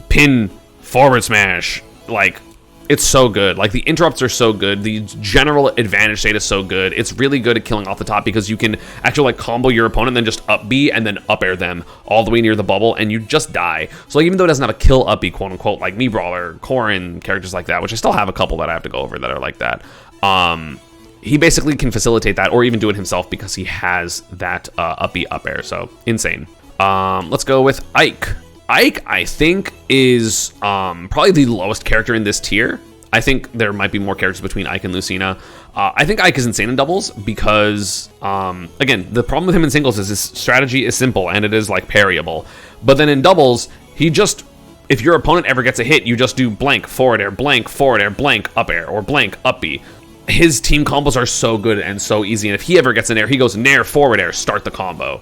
Pin forward smash, like, it's so good. Like, the interrupts are so good. The general advantage state is so good. It's really good at killing off the top because you can actually, like, combo your opponent, then just up B and then up air them all the way near the bubble, and you just die. So, like, even though it doesn't have a kill up B, quote unquote, like Me Brawler, Corrin, characters like that, which I still have a couple that I have to go over that are like that. he basically can facilitate that or even do it himself because he has that up B up air. So insane. Let's go with Ike. Ike, I think, is probably the lowest character in this tier. I think there might be more characters between Ike and Lucina. I think Ike is insane in doubles because, again, the problem with him in singles is his strategy is simple and it is like parryable. But then in doubles, he just, if your opponent ever gets a hit, you just do blank, forward air, blank, up air, or blank, up B. His team combos are so good and so easy, and if he ever gets an air, he goes nair, forward air, start the combo.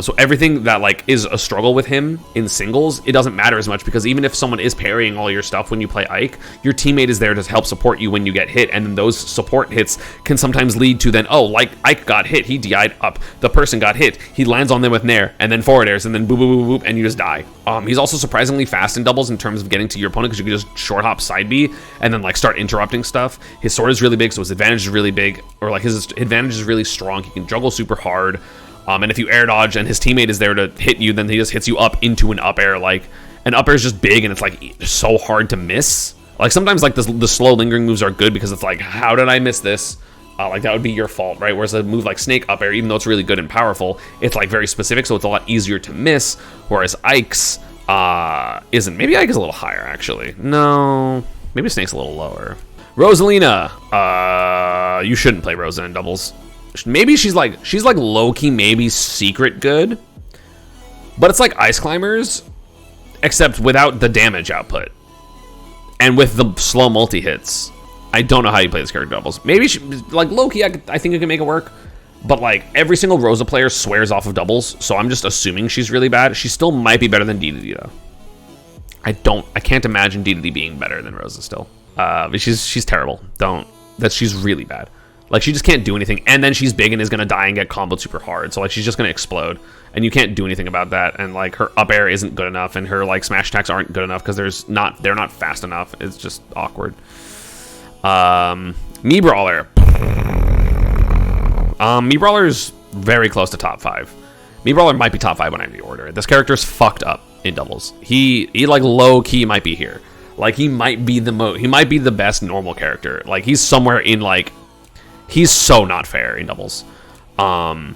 So everything that like is a struggle with him in singles, it doesn't matter as much because even if someone is parrying all your stuff when you play Ike, your teammate is there to help support you when you get hit, and then those support hits can sometimes lead to then, oh, like Ike got hit, he DI'd up, the person got hit, he lands on them with nair, and then forward airs, and then boop, boop, boop, boop, and you just die. He's also surprisingly fast in doubles in terms of getting to your opponent because you can just short hop side B and then like start interrupting stuff. His sword is really big, so his advantage is really big, or like his advantage is really strong. He can juggle super hard. And if you air dodge and his teammate is there to hit you, then he just hits you up into an up air. Like, an up air is just big and it's like so hard to miss. Like sometimes like the slow lingering moves are good because it's like, how did I miss this? Like that would be your fault, right? Whereas a move like Snake up air, even though it's really good and powerful, it's like very specific, so it's a lot easier to miss. Whereas Ike's isn't. Maybe Ike is a little higher actually. No, maybe Snake's a little lower. Rosalina, you shouldn't play Rosa in doubles. Maybe she's like low-key, maybe secret good, but it's like Ice Climbers, except without the damage output and with the slow multi-hits. I don't know how you play this character doubles. Maybe she, like low-key, I think I can make it work, but like every single Rosa player swears off of doubles, so I'm just assuming she's really bad. She still might be better than DDD though. I can't imagine DDD being better than Rosa still. But she's terrible. She's really bad. Like, she just can't do anything, and then she's big and is going to die and get comboed super hard, so, like, she's just going to explode, and you can't do anything about that, and, like, her up air isn't good enough, and her, like, smash attacks aren't good enough, because they're not fast enough. It's just awkward. Mii Brawler. Mii Brawler's very close to top 5. Mii Brawler might be top 5 when I reorder it. This character's fucked up in doubles. He like, low-key might be here. Like, he might be the best normal character. Like, he's somewhere in, like, he's so not fair in doubles. The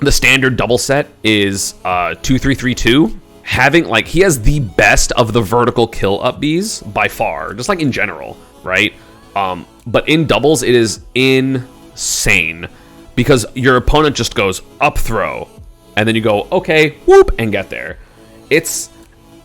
standard double set is 2-3-3-2. He has the best of the vertical kill up Bs by far, just like in general, right? But in doubles, it is insane because your opponent just goes up throw, and then you go, okay, whoop, and get there.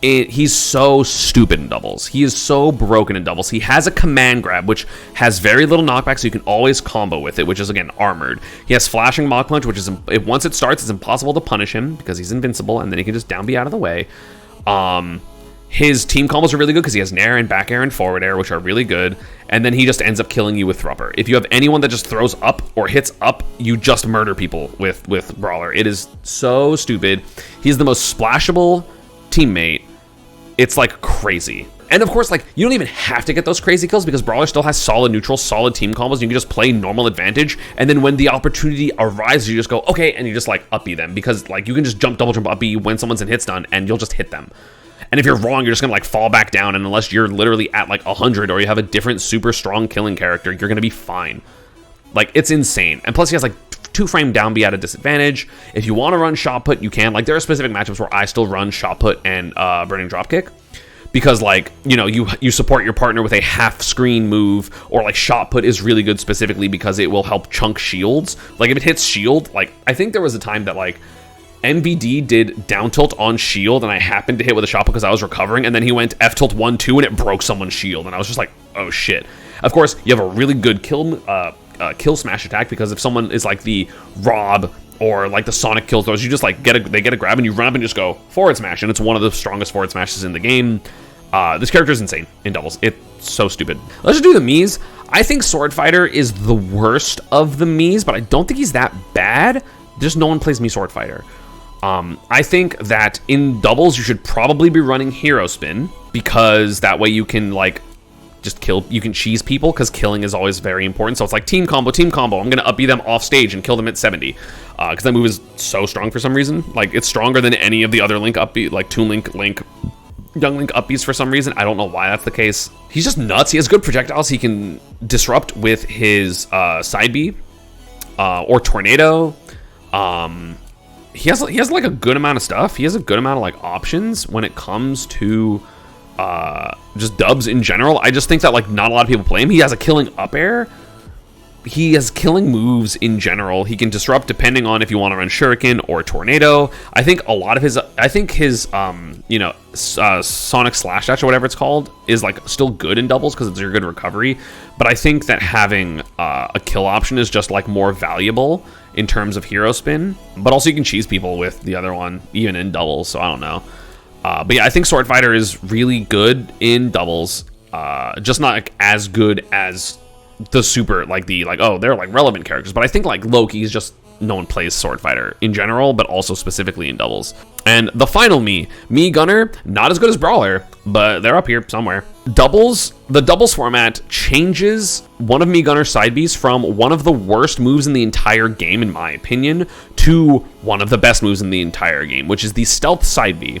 He's so stupid in doubles. He is so broken in doubles. He has a command grab, which has very little knockback, so you can always combo with it, which is, again, armored. He has flashing Mach Punch, which is, once it starts, it's impossible to punish him because he's invincible, and then he can just down B out of the way. His team combos are really good because he has nair and back air and forward air, which are really good, and then he just ends up killing you with Thrupper. If you have anyone that just throws up or hits up, you just murder people with Brawler. It is so stupid. He's the most splashable teammate. It's like crazy. And of course, like, you don't even have to get those crazy kills because Brawler still has solid neutral, solid team combos. You can just play normal advantage, and then when the opportunity arises, you just go, okay, and you just like up B them because like you can just double jump up B when someone's in hit stun and you'll just hit them. And if you're wrong, you're just gonna like fall back down, and unless you're literally at like 100 or you have a different super strong killing character, you're gonna be fine. Like, it's insane. And plus he has like 2-frame down B at a disadvantage. If you want to run shot put, you can. Like, there are specific matchups where I still run shot put and burning dropkick because, like, you know, you support your partner with a half screen move, or like shot put is really good specifically because it will help chunk shields. Like, if it hits shield, like, I think there was a time that like MVD did down tilt on shield and I happened to hit with a shot put because I was recovering, and then he went F tilt 1-2 and it broke someone's shield, and I was just like, oh shit. Of course, you have a really good kill smash attack because if someone is like the Rob or like the Sonic kill throws, you just like they get a grab and you run up and just go forward smash, and it's one of the strongest forward smashes in the game. This character is insane in doubles. It's so stupid. Let's just do the Miis. I think Sword Fighter is the worst of the Miis, but I don't think he's that bad. Just no one plays Mii Sword Fighter. I think that in doubles you should probably be running Hero Spin because that way you can like just kill, you can cheese people because killing is always very important. So it's like team combo. I'm gonna up B them off stage and kill them at 70 because that move is so strong for some reason. Like, it's stronger than any of the other Link up B, like Toon Link Young Link upbeats for some reason. I don't know why that's the case. He's just nuts. He has good projectiles. He can disrupt with his side B or tornado. He has like a good amount of stuff. He has a good amount of like options when it comes to just dubs in general. I just think that like not a lot of people play him. He has a killing up air. He has killing moves in general. He can disrupt depending on if you want to run Shuriken or Tornado. I think a lot of his, Sonic Slash Dash or whatever it's called is like still good in doubles because it's your good recovery. But I think that having a kill option is just like more valuable in terms of hero spin. But also you can cheese people with the other one, even in doubles. So I don't know. But yeah, I think Sword Fighter is really good in doubles. Just not like as good as the super, they're like relevant characters, but I think like Loki is just, no one plays Sword Fighter in general, but also specifically in doubles. And the final Mii Gunner, not as good as Brawler, but they're up here somewhere. Doubles, the doubles format changes one of Mii Gunner's side Bs from one of the worst moves in the entire game, in my opinion, to one of the best moves in the entire game, which is the stealth side B.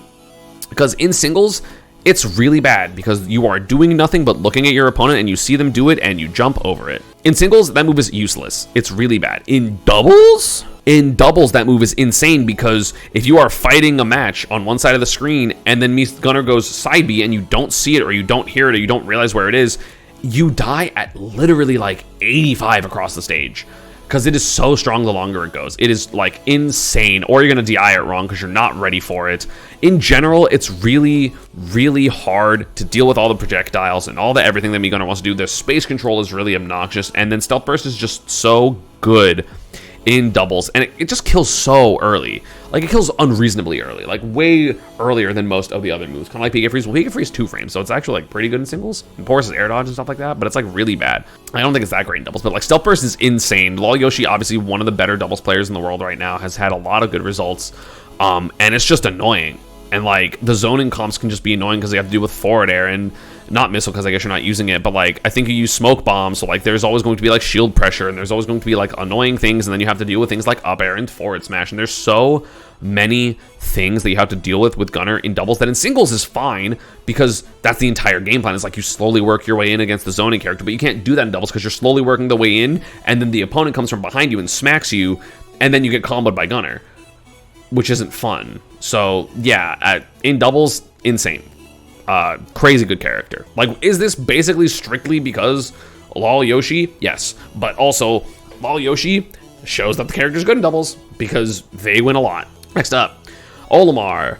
Because in singles, it's really bad because you are doing nothing but looking at your opponent and you see them do it and you jump over it. In singles, that move is useless. It's really bad. In doubles, that move is insane because if you are fighting a match on one side of the screen and then Mii Gunner goes side B and you don't see it or you don't hear it or you don't realize where it is, you die at literally like 85 across the stage. Because it is so strong the longer it goes. It is like insane, or you're going to DI it wrong because you're not ready for it. In general, it's really, really hard to deal with all the projectiles and all the everything that Mii Gunner wants to do. The space control is really obnoxious, and then Stealth Burst is just so good in doubles, and it just kills so early. Like, it kills unreasonably early, like way earlier than most of the other moves. Kind of like Pika Freeze. Well, Pika Freeze 2 frames, so it's actually like pretty good in singles. And Porous is air dodge and stuff like that, but it's like really bad. I don't think it's that great in doubles, but like Stealth Burst is insane. Lol Yoshi, obviously one of the better doubles players in the world right now, has had a lot of good results, and it's just annoying. And like the zoning comps can just be annoying because they have to do with forward air and not missile because I guess you're not using it, but like I think you use smoke bomb, so like there's always going to be like shield pressure and there's always going to be like annoying things, and then you have to deal with things like up air and forward smash, and there's so many things that you have to deal with Gunner in doubles that in singles is fine because that's the entire game plan. It's like you slowly work your way in against the zoning character, but you can't do that in doubles because you're slowly working the way in and then the opponent comes from behind you and smacks you and then you get comboed by Gunner, which isn't fun. So yeah, in doubles, insane. Crazy good character. Like, is this basically strictly because Lol Yoshi? Yes, but also Lol Yoshi shows that the character's good in doubles because they win a lot. Next up, Olimar.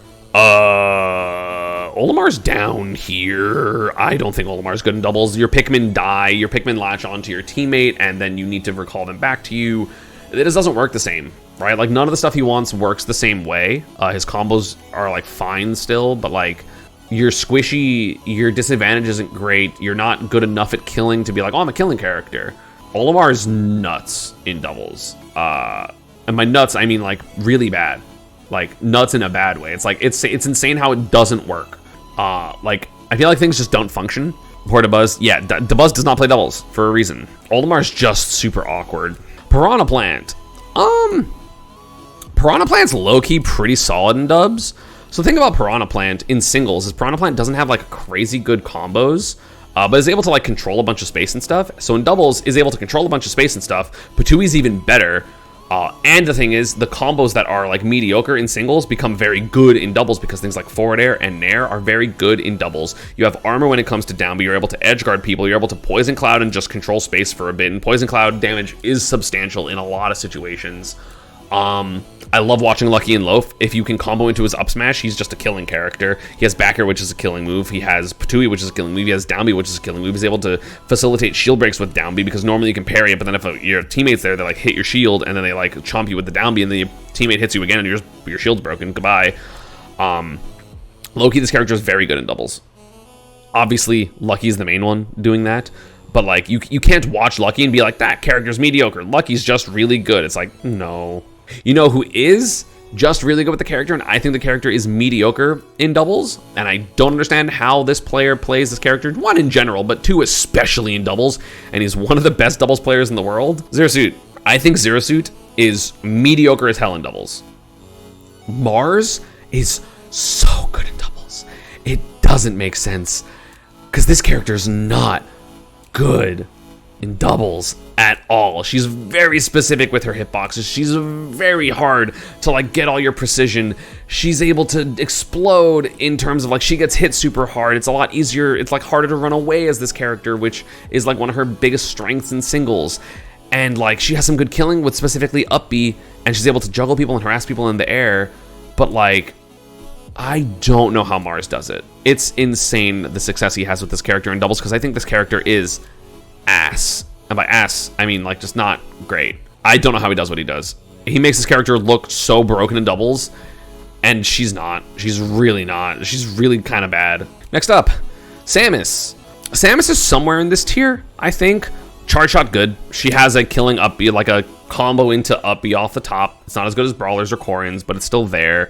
Olimar's down here. I don't think Olimar's good in doubles. Your Pikmin die, your Pikmin latch onto your teammate, and then you need to recall them back to you. It just doesn't work the same, right? Like, none of the stuff he wants works the same way. His combos are, like, fine still, but, like, you're squishy, your disadvantage isn't great, you're not good enough at killing to be like, oh, I'm a killing character. Olimar is nuts in doubles. And by nuts, I mean, like, really bad. Like, nuts in a bad way. It's like, it's insane how it doesn't work. Like, I feel like things just don't function. Poor Dabuz, yeah, Dabuz does not play doubles for a reason. Olimar's just super awkward. Piranha Plant. Piranha Plant's low-key pretty solid in dubs. So the thing about Piranha Plant in singles is Piranha Plant doesn't have like crazy good combos, but is able to like control a bunch of space and stuff. So in doubles is able to control a bunch of space and stuff. Patui's even better. And the thing is, the combos that are like mediocre in singles become very good in doubles because things like forward air and nair are very good in doubles. You have armor when it comes to down, but you're able to edge guard people. You're able to poison cloud and just control space for a bit. And poison cloud damage is substantial in a lot of situations. I love watching Lucky and Loaf. If you can combo into his up smash, he's just a killing character. He has back air, which is a killing move. He has Patui, which is a killing move. He has down B, which is a killing move. He's able to facilitate shield breaks with down B because normally you can parry it, but then if your teammate's there, they like hit your shield and then they like chomp you with the down B and then your teammate hits you again and your shield's broken. Goodbye. Loki, this character is very good in doubles. Obviously, Lucky's the main one doing that. But like you can't watch Lucky and be like, that character's mediocre. Lucky's just really good. It's like, no. You know who is just really good with the character, and I think the character is mediocre in doubles, and I don't understand how this player plays this character, one in general, but two especially in doubles, and he's one of the best doubles players in the world. Zero Suit. I think Zero Suit is mediocre as hell in doubles. Mars is so good in doubles. It doesn't make sense because this character is not good in doubles at all. She's very specific with her hitboxes. She's very hard to like get all your precision. She's able to explode in terms of like she gets hit super hard. It's a lot easier. It's like harder to run away as this character, which is like one of her biggest strengths in singles. And like she has some good killing with specifically up B, and she's able to juggle people and harass people in the air. But like, I don't know how Mars does it. It's insane the success he has with this character in doubles, because I think this character is ass. And by ass, I mean like just not great. I don't know how he does what he does. He makes this character look so broken in doubles, and she's not. She's really not. She's really kind of bad. Next up, Samus. Samus is somewhere in this tier, I think. Charge shot good. She has a killing up B, like a combo into up B off the top. It's not as good as Brawlers or Korins, but it's still there.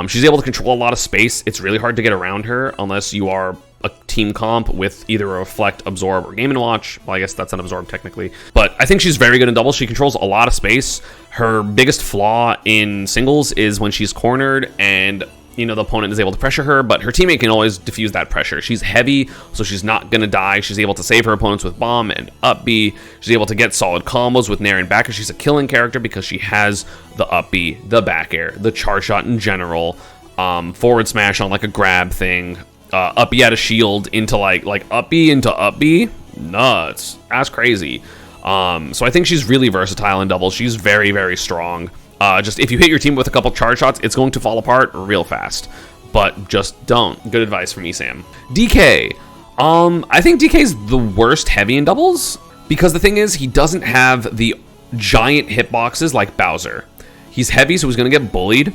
She's able to control a lot of space. It's really hard to get around her unless you are a team comp with either a Reflect, Absorb, or Game & Watch. Well, I guess that's an Absorb technically. But I think she's very good in doubles. She controls a lot of space. Her biggest flaw in singles is when she's cornered and, you know, the opponent is able to pressure her, but her teammate can always diffuse that pressure. She's heavy, so she's not gonna die. She's able to save her opponents with bomb and up B. She's able to get solid combos with Nair and back air. She's a killing character because she has the up B, the back air, the charge shot in general, forward smash on like a grab thing, up B out of shield into like up B into up B. Nuts. That's crazy. So I think she's really versatile in doubles. She's very, very strong. Just if you hit your team with a couple charge shots, it's going to fall apart real fast. But just don't. Good advice from ESAM. DK. I think DK is the worst heavy in doubles, because the thing is, he doesn't have the giant hitboxes like Bowser. He's heavy, so he's going to get bullied.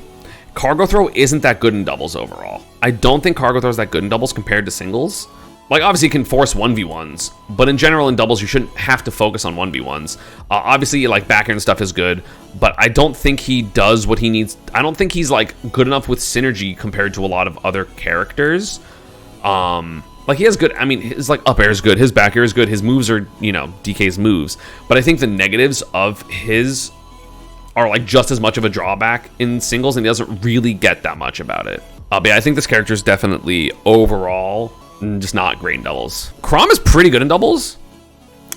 Cargo throw isn't that good in doubles overall. I don't think cargo throw is that good in doubles compared to singles. Like, obviously, it can force 1v1s, but in general, in doubles, you shouldn't have to focus on 1v1s. Obviously, like, back air and stuff is good, but I don't think he does what he needs. I don't think he's, like, good enough with synergy compared to a lot of other characters. Like, he has good, I mean, his, like, up air is good, his back air is good, his moves are, you know, DK's moves. But I think the negatives of his are, like, just as much of a drawback in singles, and he doesn't really get that much about it. But yeah, I think this character is definitely, overall, just not great in doubles. Chrom is pretty good in doubles.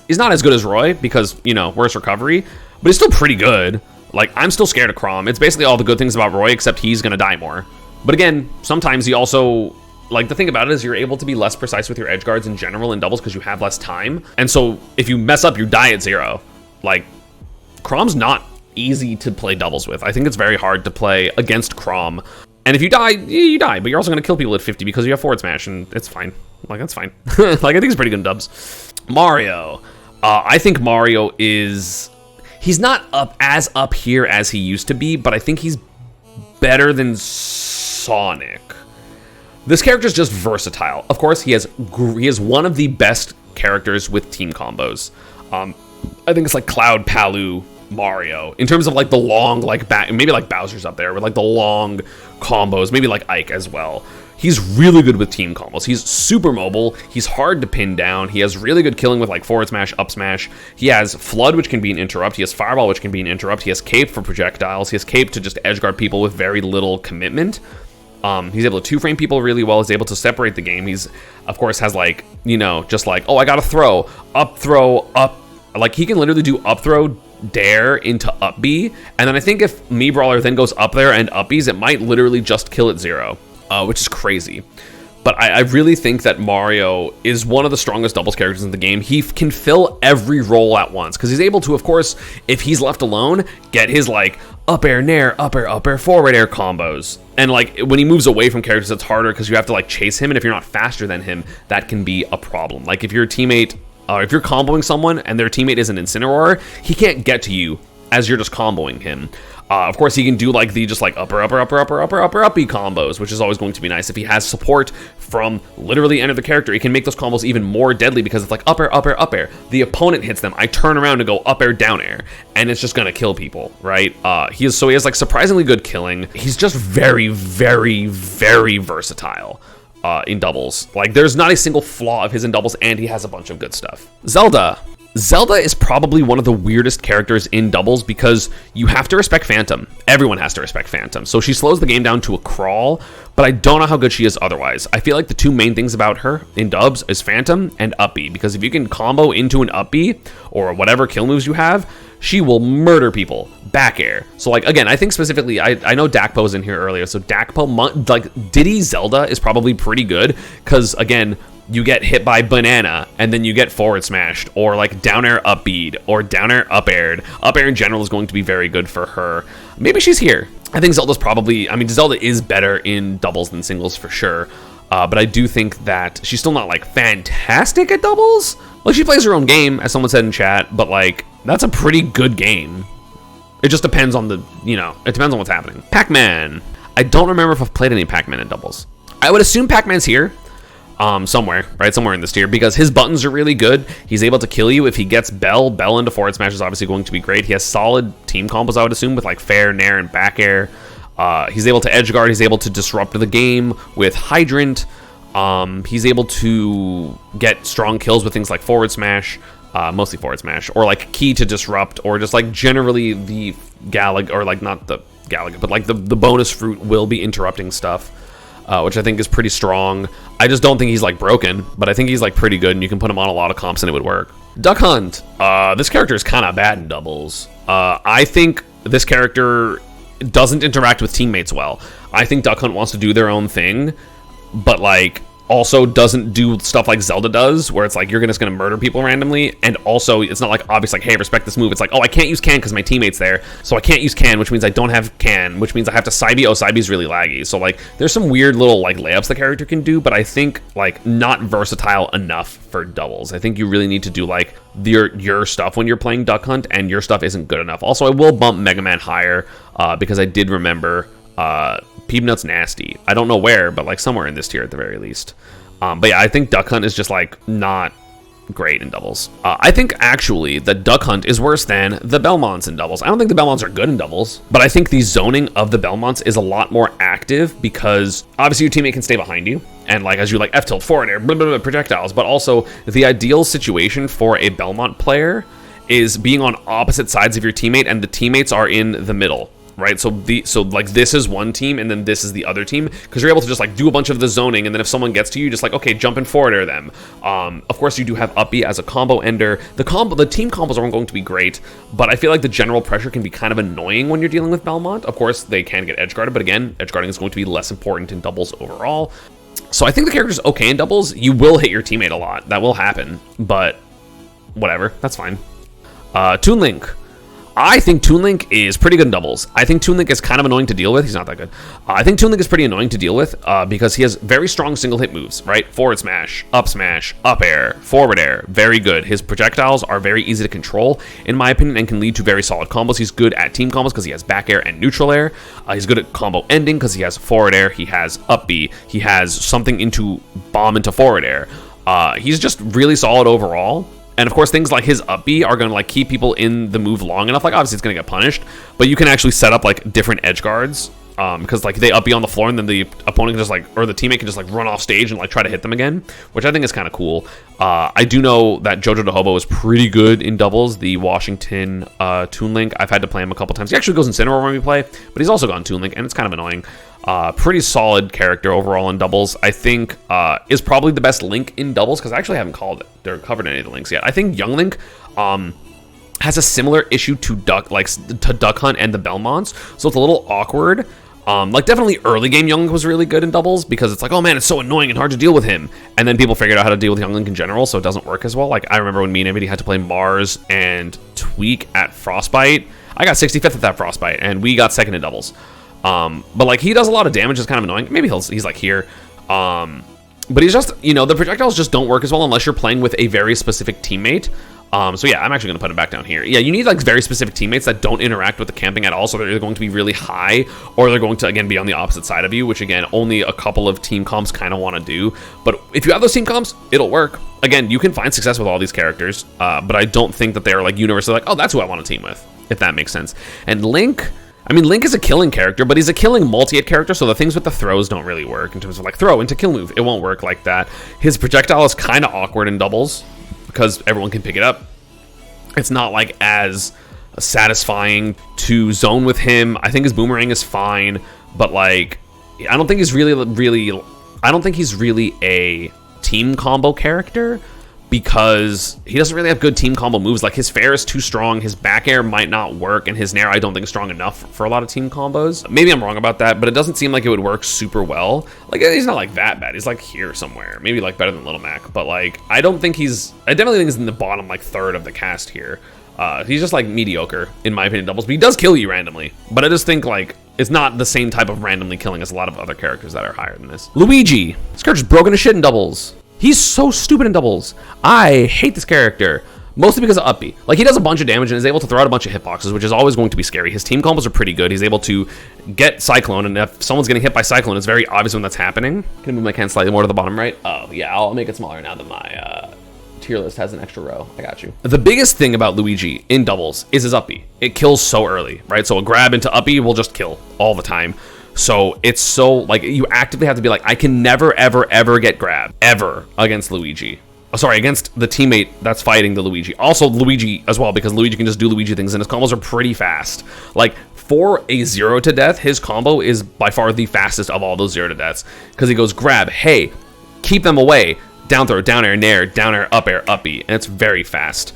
He's not as good as Roy because, you know, worse recovery, but he's still pretty good. Like, I'm still scared of Chrom. It's basically all the good things about Roy, except he's gonna die more. But again, sometimes he also, like, the thing about it is you're able to be less precise with your edge guards in general in doubles because you have less time. And so if you mess up, you die at 0. Like, Chrom's not easy to play doubles with. I think it's very hard to play against Chrom. And if you die, you die, but you're also going to kill people at 50 because you have forward smash, and it's fine. Like, that's fine. Like, I think he's pretty good in dubs. Mario. I think Mario is... He's not up here as he used to be, but I think he's better than Sonic. This character's just versatile. Of course, he has one of the best characters with team combos. I think it's like Cloud, Palu, Mario, in terms of like the long, like back, maybe like Bowser's up there with like the long combos, maybe like Ike as well. He's really good with team combos. He's super mobile. He's hard to pin down. He has really good killing with like forward smash, up smash. He has Flood, which can be an interrupt. He has Fireball, which can be an interrupt. He has Cape for projectiles. He has Cape to just edge guard people with very little commitment. He's able to two-frame people really well. He's able to separate the game. He's, of course, has like, you know, just like, oh, I got to throw, up. Like, he can literally do up throw, dare into up B, and then I think if Mii Brawler then goes up there and up Bs, it might literally just kill at 0, which is crazy. But I really think that Mario is one of the strongest doubles characters in the game. He can fill every role at once, because he's able to, of course, if he's left alone, get his like up air, nair, up air, forward air combos. And like when he moves away from characters, it's harder because you have to like chase him, and if you're not faster than him, that can be a problem. Like if your teammate, if you're comboing someone and their teammate is an Incineroar, he can't get to you as you're just comboing him. Of course, he can do like the just like upper uppy combos, which is always going to be nice. If he has support from literally any other character, he can make those combos even more deadly because it's like up air. The opponent hits them, I turn around to go up air, down air, and it's just gonna kill people, right? He has like surprisingly good killing. He's just very, very, very versatile. In doubles. Like, there's not a single flaw of his in doubles, and he has a bunch of good stuff. Zelda. Zelda is probably one of the weirdest characters in doubles because you have to respect Phantom. Everyone has to respect Phantom. So she slows the game down to a crawl, but I don't know how good she is otherwise. I feel like the two main things about her in dubs is Phantom and up B, because if you can combo into an up B or whatever kill moves you have, she will murder people. Back air. So like, again, I think specifically, I know Dakpo was in here earlier, so Dakpo, like Diddy Zelda is probably pretty good, because again, you get hit by banana, and then you get forward smashed, or like down air up bead, or down air up aired. Up air in general is going to be very good for her. Maybe she's here. I think Zelda's probably, I mean, Zelda is better in doubles than singles for sure. But I do think that she's still not like fantastic at doubles. Like, she plays her own game, as someone said in chat, but like, that's a pretty good game. It just depends on the, you know, it depends on what's happening. Pac-Man. I don't remember if I've played any Pac-Man in doubles. I would assume Pac-Man's here. Somewhere, right? Somewhere in this tier, because his buttons are really good. He's able to kill you if he gets Bell. Bell into forward smash is obviously going to be great. He has solid team combos, I would assume, with like fair, nair, and back air. He's able to edge guard. He's able to disrupt the game with Hydrant. He's able to get strong kills with things like forward smash, mostly forward smash, or like key to disrupt, or just like generally the Galaga, or like not the Galaga, but like the bonus fruit will be interrupting stuff. Which I think is pretty strong. I just don't think he's like broken, but I think he's like pretty good, and you can put him on a lot of comps and it would work. Duck Hunt. This character is kind of bad in doubles. I think this character doesn't interact with teammates well. I think Duck Hunt wants to do their own thing, but like also doesn't do stuff like Zelda does, where it's like you're just gonna murder people randomly, and also it's not like obvious like, hey, respect this move. It's like, oh, I can't use can because my teammate's there, so I can't use can, which means I don't have can, which means I have to Psybe. Oh, Psybe's really laggy. So like there's some weird little like layups the character can do, but I think like not versatile enough for doubles. I think you really need to do like your stuff when you're playing Duck Hunt, and your stuff isn't good enough. Also, I will bump Mega Man higher because I did remember Peanut's nasty. I don't know where, but like somewhere in this tier at the very least. But yeah, I think Duck Hunt is just like not great in doubles. I think actually the Duck Hunt is worse than the Belmonts in doubles. I don't think the Belmonts are good in doubles, but I think the zoning of the Belmonts is a lot more active, because obviously your teammate can stay behind you, and like as you like F tilt forward air, blah, blah, blah, projectiles, but also the ideal situation for a Belmont player is being on opposite sides of your teammate, and the teammates are in the middle. Right, so like this is one team, and then this is the other team, because you're able to just like do a bunch of the zoning, and then if someone gets to you, just like, okay, jump and forward air them. Of course, you do have up B as a combo ender. The team combos aren't going to be great, but I feel like the general pressure can be kind of annoying when you're dealing with Belmont. Of course, they can get edge guarded, but again, edge guarding is going to be less important in doubles overall. So I think the character's okay in doubles. You will hit your teammate a lot. That will happen, but whatever, that's fine. Toon Link. I think Toon Link is pretty good in doubles. I think Toon Link is kind of annoying to deal with. He's not that good. I think Toon Link is pretty annoying to deal with because he has very strong single hit moves, right? Forward smash, up air, forward air, very good. His projectiles are very easy to control, in my opinion, and can lead to very solid combos. He's good at team combos because he has back air and neutral air. He's good at combo ending because he has forward air, he has up B, he has something into bomb into forward air. He's just really solid overall. And of course, things like his up B are going to like keep people in the move long enough. Like obviously it's going to get punished, but you can actually set up like different edge guards because like they up B on the floor, and then the opponent can just like, or the teammate can just like run off stage and like try to hit them again, which I think is kind of cool. I do know that Jojo de Hobo is pretty good in doubles, the Washington Toon Link. I've had to play him a couple times. He actually goes Incineroar when we play, but he's also gone Toon Link, and it's kind of annoying. Pretty solid character overall in doubles. I think is probably the best Link in doubles, because I actually haven't called it or covered any of the Links yet. I think Young Link has a similar issue to Duck Hunt and the Belmonts, so it's a little awkward. Like definitely early game Young Link was really good in doubles, because it's like, oh man, it's so annoying and hard to deal with him, and then people figured out how to deal with Young Link in general, so it doesn't work as well. Like I remember when me and Andy had to play Mars and Tweak at Frostbite. I got 65th at that Frostbite, and we got second in doubles. But like he does a lot of damage. It's kind of annoying. Maybe he's like here. But he's just, you know, the projectiles just don't work as well unless you're playing with a very specific teammate. So yeah, I'm actually going to put him back down here. Yeah, you need like very specific teammates that don't interact with the camping at all. So they're either going to be really high, or they're going to, again, be on the opposite side of you, which again, only a couple of team comps kind of want to do. But if you have those team comps, it'll work. Again, you can find success with all these characters, but I don't think that they're like universally like, oh, that's who I want to team with, if that makes sense. And Link, I mean, Link is a killing character, but he's a killing multi-hit character, so the things with the throws don't really work in terms of like throw into kill move. It won't work like that. His projectile is kind of awkward in doubles because everyone can pick it up. It's not like as satisfying to zone with him. I think his boomerang is fine, but like I don't think he's really a team combo character, because he doesn't really have good team combo moves. Like his fair is too strong, his back air might not work, and his nair I don't think is strong enough for a lot of team combos. Maybe I'm wrong about that, but it doesn't seem like it would work super well. Like he's not like that bad, he's like here somewhere, maybe like better than Little Mac, but like I definitely think he's in the bottom like third of the cast here. He's just like mediocre in my opinion doubles, but he does kill you randomly. But I just think like it's not the same type of randomly killing as a lot of other characters that are higher than this. Luigi, this character's broken to shit in doubles. He's so stupid in doubles. I hate this character, mostly because of up B. Like he does a bunch of damage and is able to throw out a bunch of hitboxes, which is always going to be scary. His team combos are pretty good. He's able to get Cyclone, and if someone's getting hit by Cyclone, it's very obvious when that's happening. Can I move my can slightly more to the bottom right? Oh yeah, I'll make it smaller now that my tier list has an extra row. I got you. The biggest thing about Luigi in doubles is his up B. It kills so early, right? So a grab into up B will just kill all the time. So it's so like you actively have to be like, I can never ever get grabbed ever against Luigi. Sorry, against the teammate that's fighting the Luigi. Also Luigi as well, because Luigi can just do Luigi things and his combos are pretty fast. Like for a 0 to death, his combo is by far the fastest of all those 0 to deaths, because he goes grab, hey, keep them away, down throw, down air, nair, down air, up B, and it's very fast.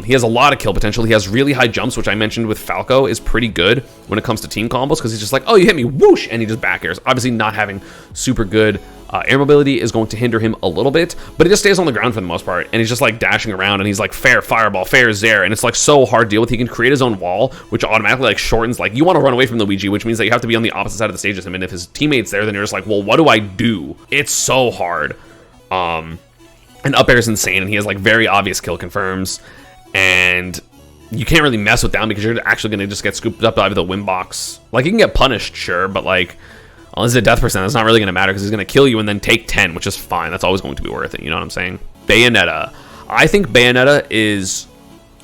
He has a lot of kill potential. He has really high jumps, which I mentioned with Falco is pretty good when it comes to team combos, because he's just like, oh, you hit me, whoosh, and he just back airs. Obviously not having super good air mobility is going to hinder him a little bit, but he just stays on the ground for the most part, and he's just like dashing around, and he's like fair, fireball, fair, zair, and it's like so hard to deal with. He can create his own wall, which automatically like shortens, like you want to run away from Luigi, which means that you have to be on the opposite side of the stage as him, and if his teammate's there, then you're just like, well, what do I do? It's so hard. And up air is insane, and he has like very obvious kill confirms, and you can't really mess with them because you're actually going to just get scooped up by the win box. Like, you can get punished, sure, but like, unless it's a death percent, it's not really going to matter because he's going to kill you and then take 10, which is fine. That's always going to be worth it, you know what I'm saying? Bayonetta. I think Bayonetta is,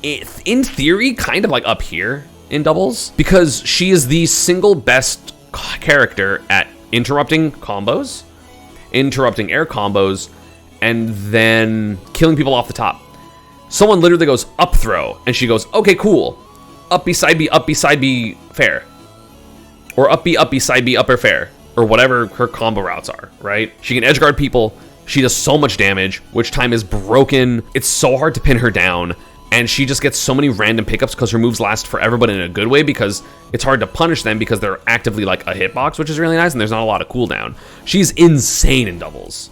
in theory, kind of like up here in doubles, because she is the single best character at interrupting combos, interrupting air combos, and then killing people off the top. Someone literally goes up throw, and she goes, okay, cool. Up B, side B, fair. Or up B, side B, up air, fair. Or whatever her combo routes are, right? She can edge guard people. She does so much damage, which time is broken. It's so hard to pin her down. And she just gets so many random pickups because her moves last forever, but in a good way, because it's hard to punish them because they're actively like a hitbox, which is really nice, and there's not a lot of cooldown. She's insane in doubles.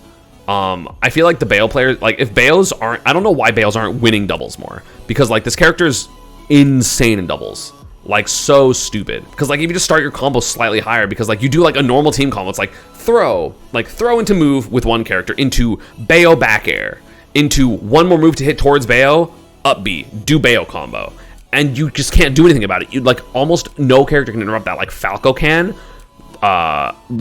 I feel like the Bayo players, like if Bayos aren't, I don't know why Bayos aren't winning doubles more, because like this character's insane in doubles, like so stupid. Because like if you just start your combo slightly higher, because like you do like a normal team combo, it's like throw into move with one character, into Bayo back air, into one more move to hit towards Bayo, up B, do Bayo combo, and you just can't do anything about it. You like almost no character can interrupt that. Like Falco can,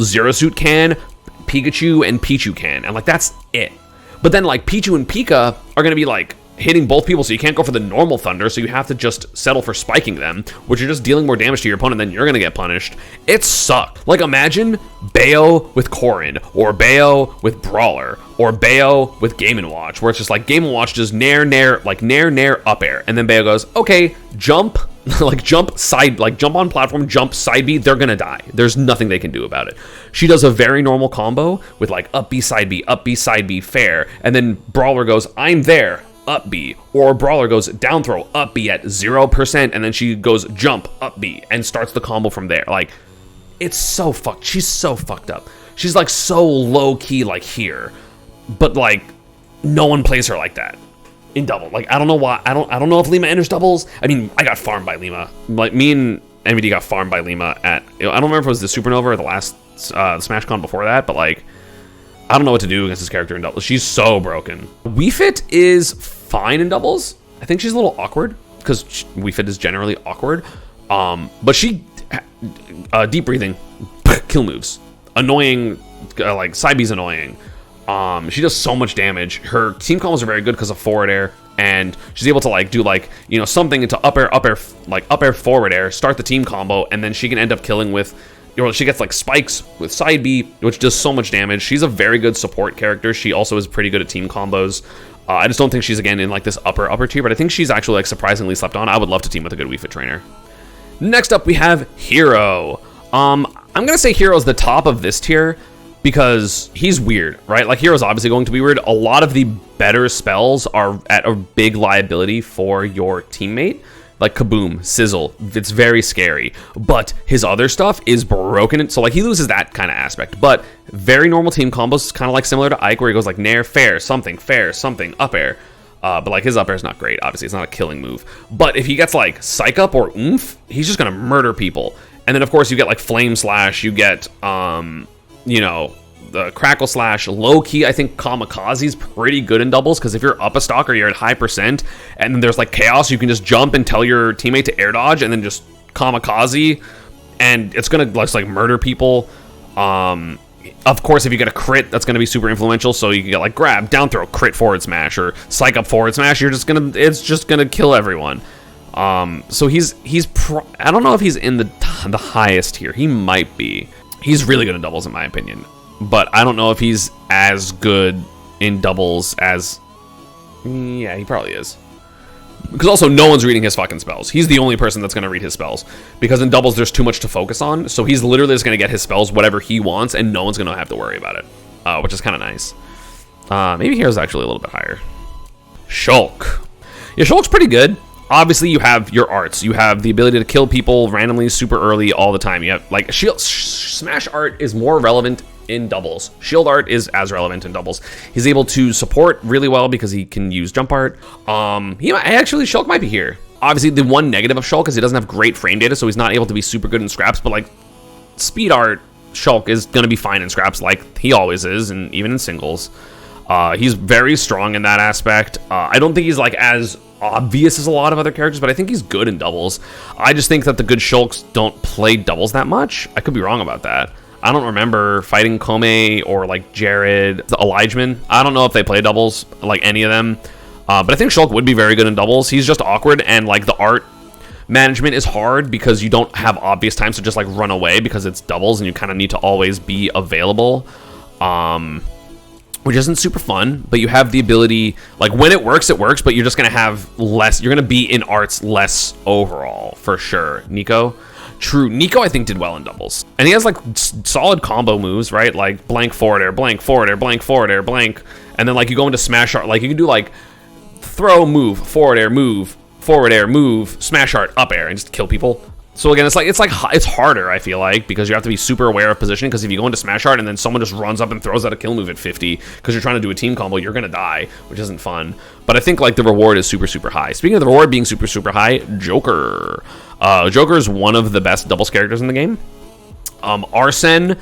Zero Suit can, Pikachu and Pichu can, and like that's it. But then like Pichu and Pika are gonna be like hitting both people, so you can't go for the normal thunder, so you have to just settle for spiking them, which you're just dealing more damage to your opponent, then you're gonna get punished. It sucked. Like imagine Bayo with Corrin, or Bayo with Brawler, or Bayo with Game & Watch, where it's just like Game & Watch just nair, up air, and then Bayo goes, okay, jump, like jump side, like jump on platform, jump side B, they're gonna die. There's nothing they can do about it. She does a very normal combo with like up B, side B, fair, and then Brawler goes, I'm there, up B, or Brawler goes down throw, up B at 0%, and then she goes jump, up B, and starts the combo from there. Like, it's so fucked. She's so fucked up. She's like so low key, like here, but like no one plays her like that in double. Like I don't know why. I don't know if Lima enters doubles. I mean, I got farmed by Lima. Like me and MVD got farmed by Lima at, I don't remember if it was the Supernova or the last SmashCon before that, but like I don't know what to do against this character in doubles. She's so broken. Wii Fit is fine in doubles. I think she's a little awkward because Wii Fit is generally awkward. But she deep breathing, kill moves, annoying. Like side B's annoying. She does so much damage. Her team combos are very good because of forward air, and she's able to like do like, you know, something into up air, like up air forward air, start the team combo, and then she can end up killing with She gets like spikes with side B, which does so much damage. She's a very good support character. She also is pretty good at team combos. I just don't think she's, again, in like this upper tier, but I think she's actually like surprisingly slept on. I would love to team with a good Wii Fit trainer. Next up, we have Hero. I'm gonna say Hero's the top of this tier because he's weird, right? Like, Hero's obviously going to be weird. A lot of the better spells are at a big liability for your teammate. Like Kaboom, Sizzle, it's very scary. But his other stuff is broken, so like he loses that kind of aspect. But very normal team combos, kind of like similar to Ike, where he goes like Nair, fair, something, up air. But like his up air is not great, obviously, it's not a killing move. But if he gets like Psych Up or Oomph, he's just gonna murder people. And then of course you get like Flame Slash, you get, you know, the Crackle Slash. Low-key, I think Kamikaze's pretty good in doubles, because if you're up a stock or you're at high percent, and then there's like Chaos, you can just jump and tell your teammate to air dodge, and then just Kamikaze, and it's gonna just like murder people. Of course, if you get a crit, that's gonna be super influential, so you can get like Grab, Down Throw, Crit Forward Smash, or Psych Up Forward Smash, it's just gonna kill everyone. So I don't know if he's in the highest tier. He might be. He's really good in doubles, in my opinion. But I don't know if he's as good in doubles as... Yeah, he probably is. Because also, no one's reading his fucking spells. He's the only person that's going to read his spells. Because in doubles, there's too much to focus on. So he's literally just going to get his spells whatever he wants, and no one's going to have to worry about it. Which is kind of nice. Maybe Hero's actually a little bit higher. Shulk. Yeah, Shulk's pretty good. Obviously, you have your arts. You have the ability to kill people randomly, super early, all the time. You have, like, Smash art is more relevant in doubles. Shield art is as relevant in doubles. He's able to support really well because he can use jump art. Shulk might be here. Obviously, the one negative of Shulk is he doesn't have great frame data, so he's not able to be super good in scraps, but, like, speed art, Shulk is going to be fine in scraps like he always is, and even in singles. He's very strong in that aspect. I don't think he's, like, as obvious as a lot of other characters, but I think he's good in doubles. I just think that the good Shulks don't play doubles that much. I could be wrong about that. I don't remember fighting Kome or like Jared, Elijahman. I don't know if they play doubles, like any of them. But I think Shulk would be very good in doubles. He's just awkward, and like the art management is hard because you don't have obvious times to just like run away because it's doubles and you kind of need to always be available. Which isn't super fun, but you have the ability, like when it works, but you're just going to have less, you're going to be in arts less overall, for sure. Nico? True. Nico, I think, did well in doubles. And he has like solid combo moves, right? Like blank forward air, blank forward air, blank forward air, blank. And then like you go into smash art, like you can do like throw, move, forward air, move, smash art, up air, and just kill people. So again, it's harder, I feel like, because you have to be super aware of positioning, because if you go into smash art and then someone just runs up and throws out a kill move at 50 because you're trying to do a team combo, you're gonna die, which isn't fun. But I think like the reward is super, super high. Speaking of the reward being super, super high, Joker. Joker is one of the best doubles characters in the game. Arsene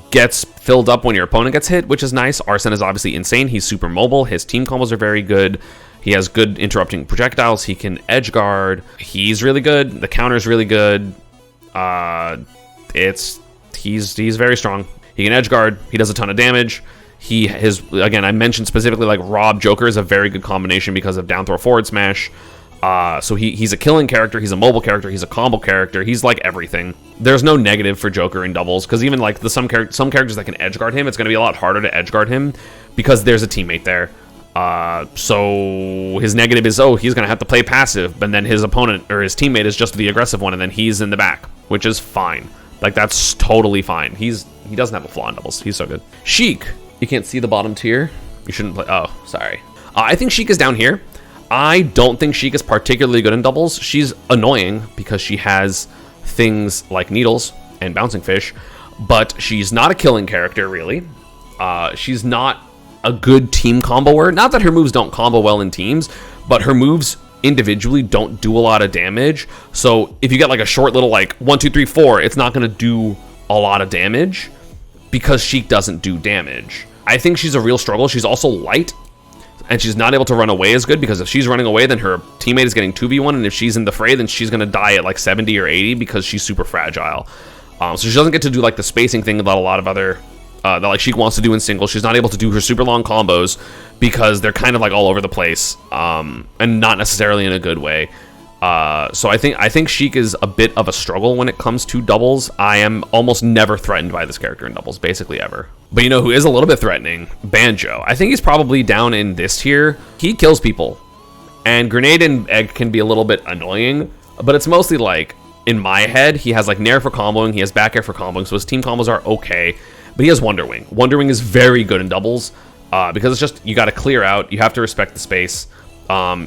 gets filled up when your opponent gets hit, which is nice. Arsene is obviously insane. He's super mobile. His team combos are very good. He has good interrupting projectiles. He can edge guard. He's really good. The counter's really good. He's very strong. He can edge guard. He does a ton of damage. Again, I mentioned specifically like Rob Joker is a very good combination because of down throw forward smash. So he's a killing character. He's a mobile character. He's a combo character. He's like everything. There's no negative for Joker in doubles, because even like some characters that can edge guard him, it's going to be a lot harder to edge guard him because there's a teammate there. So his negative is, he's going to have to play passive, but then his opponent or his teammate is just the aggressive one, and then he's in the back, which is fine. Like, that's totally fine. He doesn't have a flaw in doubles. He's so good. Sheik. You can't see the bottom tier. You shouldn't play. Oh, sorry. I think Sheik is down here. I don't think Sheik is particularly good in doubles. She's annoying because she has things like needles and bouncing fish, but she's not a killing character, really. She's not a good team comboer. Not that her moves don't combo well in teams, but her moves individually don't do a lot of damage. So if you get like a short little like 1, 2, 3, 4, it's not going to do a lot of damage because Sheik doesn't do damage. I think she's a real struggle. She's also light, and she's not able to run away as good, because if she's running away, then her teammate is getting 2v1, and if she's in the fray, then she's going to die at like 70 or 80 because she's super fragile. So she doesn't get to do like the spacing thing that a lot of other that like Sheik wants to do in singles. She's not able to do her super long combos because they're kind of like all over the place, and not necessarily in a good way. So I think Sheik is a bit of a struggle when it comes to doubles. I am almost never threatened by this character in doubles, basically ever. But you know who is a little bit threatening? Banjo. I think he's probably down in this tier. He kills people. And Grenade and Egg can be a little bit annoying, but it's mostly like, in my head, he has like Nair for comboing, he has back air for comboing, so his team combos are okay. But he has Wonder Wing. Wonder Wing is very good in doubles, because it's just, you gotta clear out, you have to respect the space.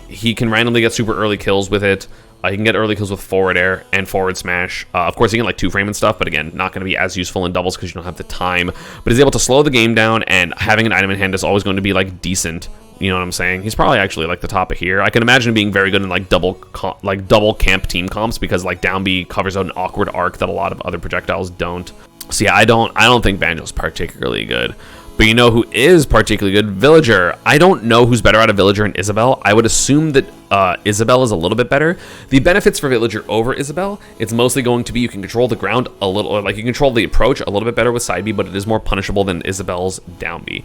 He can randomly get super early kills with it. He can get early kills with forward air and forward smash. Of course, he can like 2-frame and stuff, but again, not going to be as useful in doubles because you don't have the time. But he's able to slow the game down, and having an item in hand is always going to be like decent. You know what I'm saying? He's probably actually like the top of here. I can imagine him being very good in like double camp team comps because like down B covers out an awkward arc that a lot of other projectiles don't. So yeah, I don't think Banjo's particularly good. But you know who is particularly good? Villager. I don't know who's better out of Villager and Isabelle. I would assume that Isabelle is a little bit better. The benefits for Villager over Isabelle, it's mostly going to be you can control the ground a little, or like you control the approach a little bit better with side B, but it is more punishable than Isabelle's down B.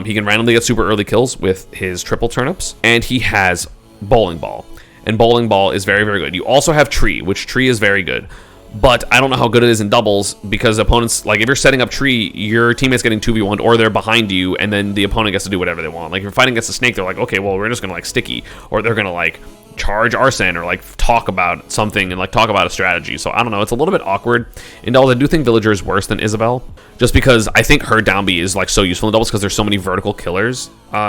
He can randomly get super early kills with his triple turnips, and he has Bowling Ball. And Bowling Ball is very, very good. You also have Tree, which Tree is very good. But I don't know how good it is in doubles because opponents, like if you're setting up Tree, your teammate's getting 2v1'd or they're behind you and then the opponent gets to do whatever they want. Like if you're fighting against a snake, they're like, okay, well, we're just going to like sticky, or they're going to like charge Arsene or like talk about something and like talk about a strategy. So I don't know. It's a little bit awkward. In doubles, I do think Villager is worse than Isabelle just because I think her down B is like so useful in doubles because there's so many vertical killers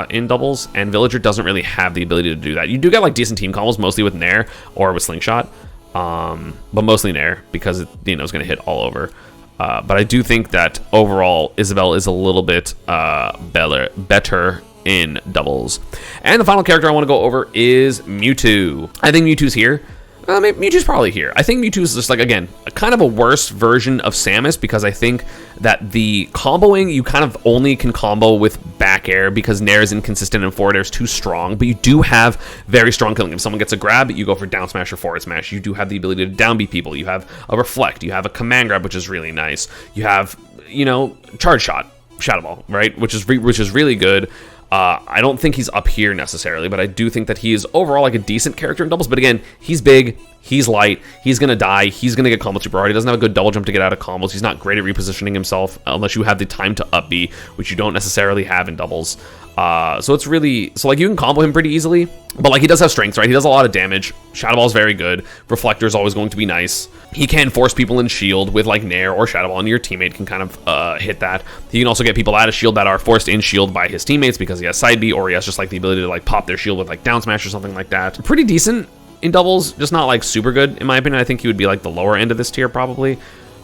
in doubles, and Villager doesn't really have the ability to do that. You do get like decent team combos mostly with Nair or with Slingshot. But mostly Nair because it, you know, is going to hit all over. But I do think that overall Isabelle is a little bit better in doubles. And the final character I want to go over is Mewtwo. I think Mewtwo's here. Mewtwo's probably here. I think Mewtwo is just like, again, a kind of a worse version of Samus because I think that the comboing, you kind of only can combo with back air because Nair is inconsistent and forward air is too strong, but you do have very strong killing. If someone gets a grab, you go for down smash or forward smash. You do have the ability to down B people. You have a reflect. You have a command grab, which is really nice. You have, you know, charge shot, Shadow Ball, right? Which is really good. I don't think he's up here necessarily, but I do think that he is overall like a decent character in doubles. But again, he's big, he's light, he's going to die, he's going to get combo super hard. He doesn't have a good double jump to get out of combos. He's not great at repositioning himself unless you have the time to up B, which you don't necessarily have in doubles. So it's really, so like you can combo him pretty easily, but like he does have strengths, right? He does a lot of damage. Shadow Ball is very good. Reflector is always going to be nice. He can force people in shield with like Nair or Shadow Ball, and your teammate can kind of hit that. He can also get people out of shield that are forced in shield by his teammates because he has side B, or he has just like the ability to like pop their shield with like down smash or something like that. Pretty decent in doubles, just not like super good in my opinion. I think he would be like the lower end of this tier probably.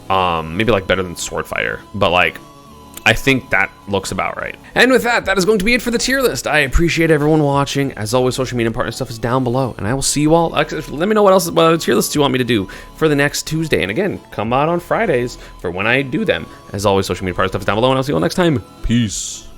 Maybe like better than Sword Fighter, but like I think that looks about right. And with that, that is going to be it for the tier list. I appreciate everyone watching. As always, social media and partner stuff is down below, and I will see you all. Let me know what other tier lists you want me to do for the next Tuesday. And again, come out on Fridays for when I do them. As always, social media partner stuff is down below, and I'll see you all next time. Peace.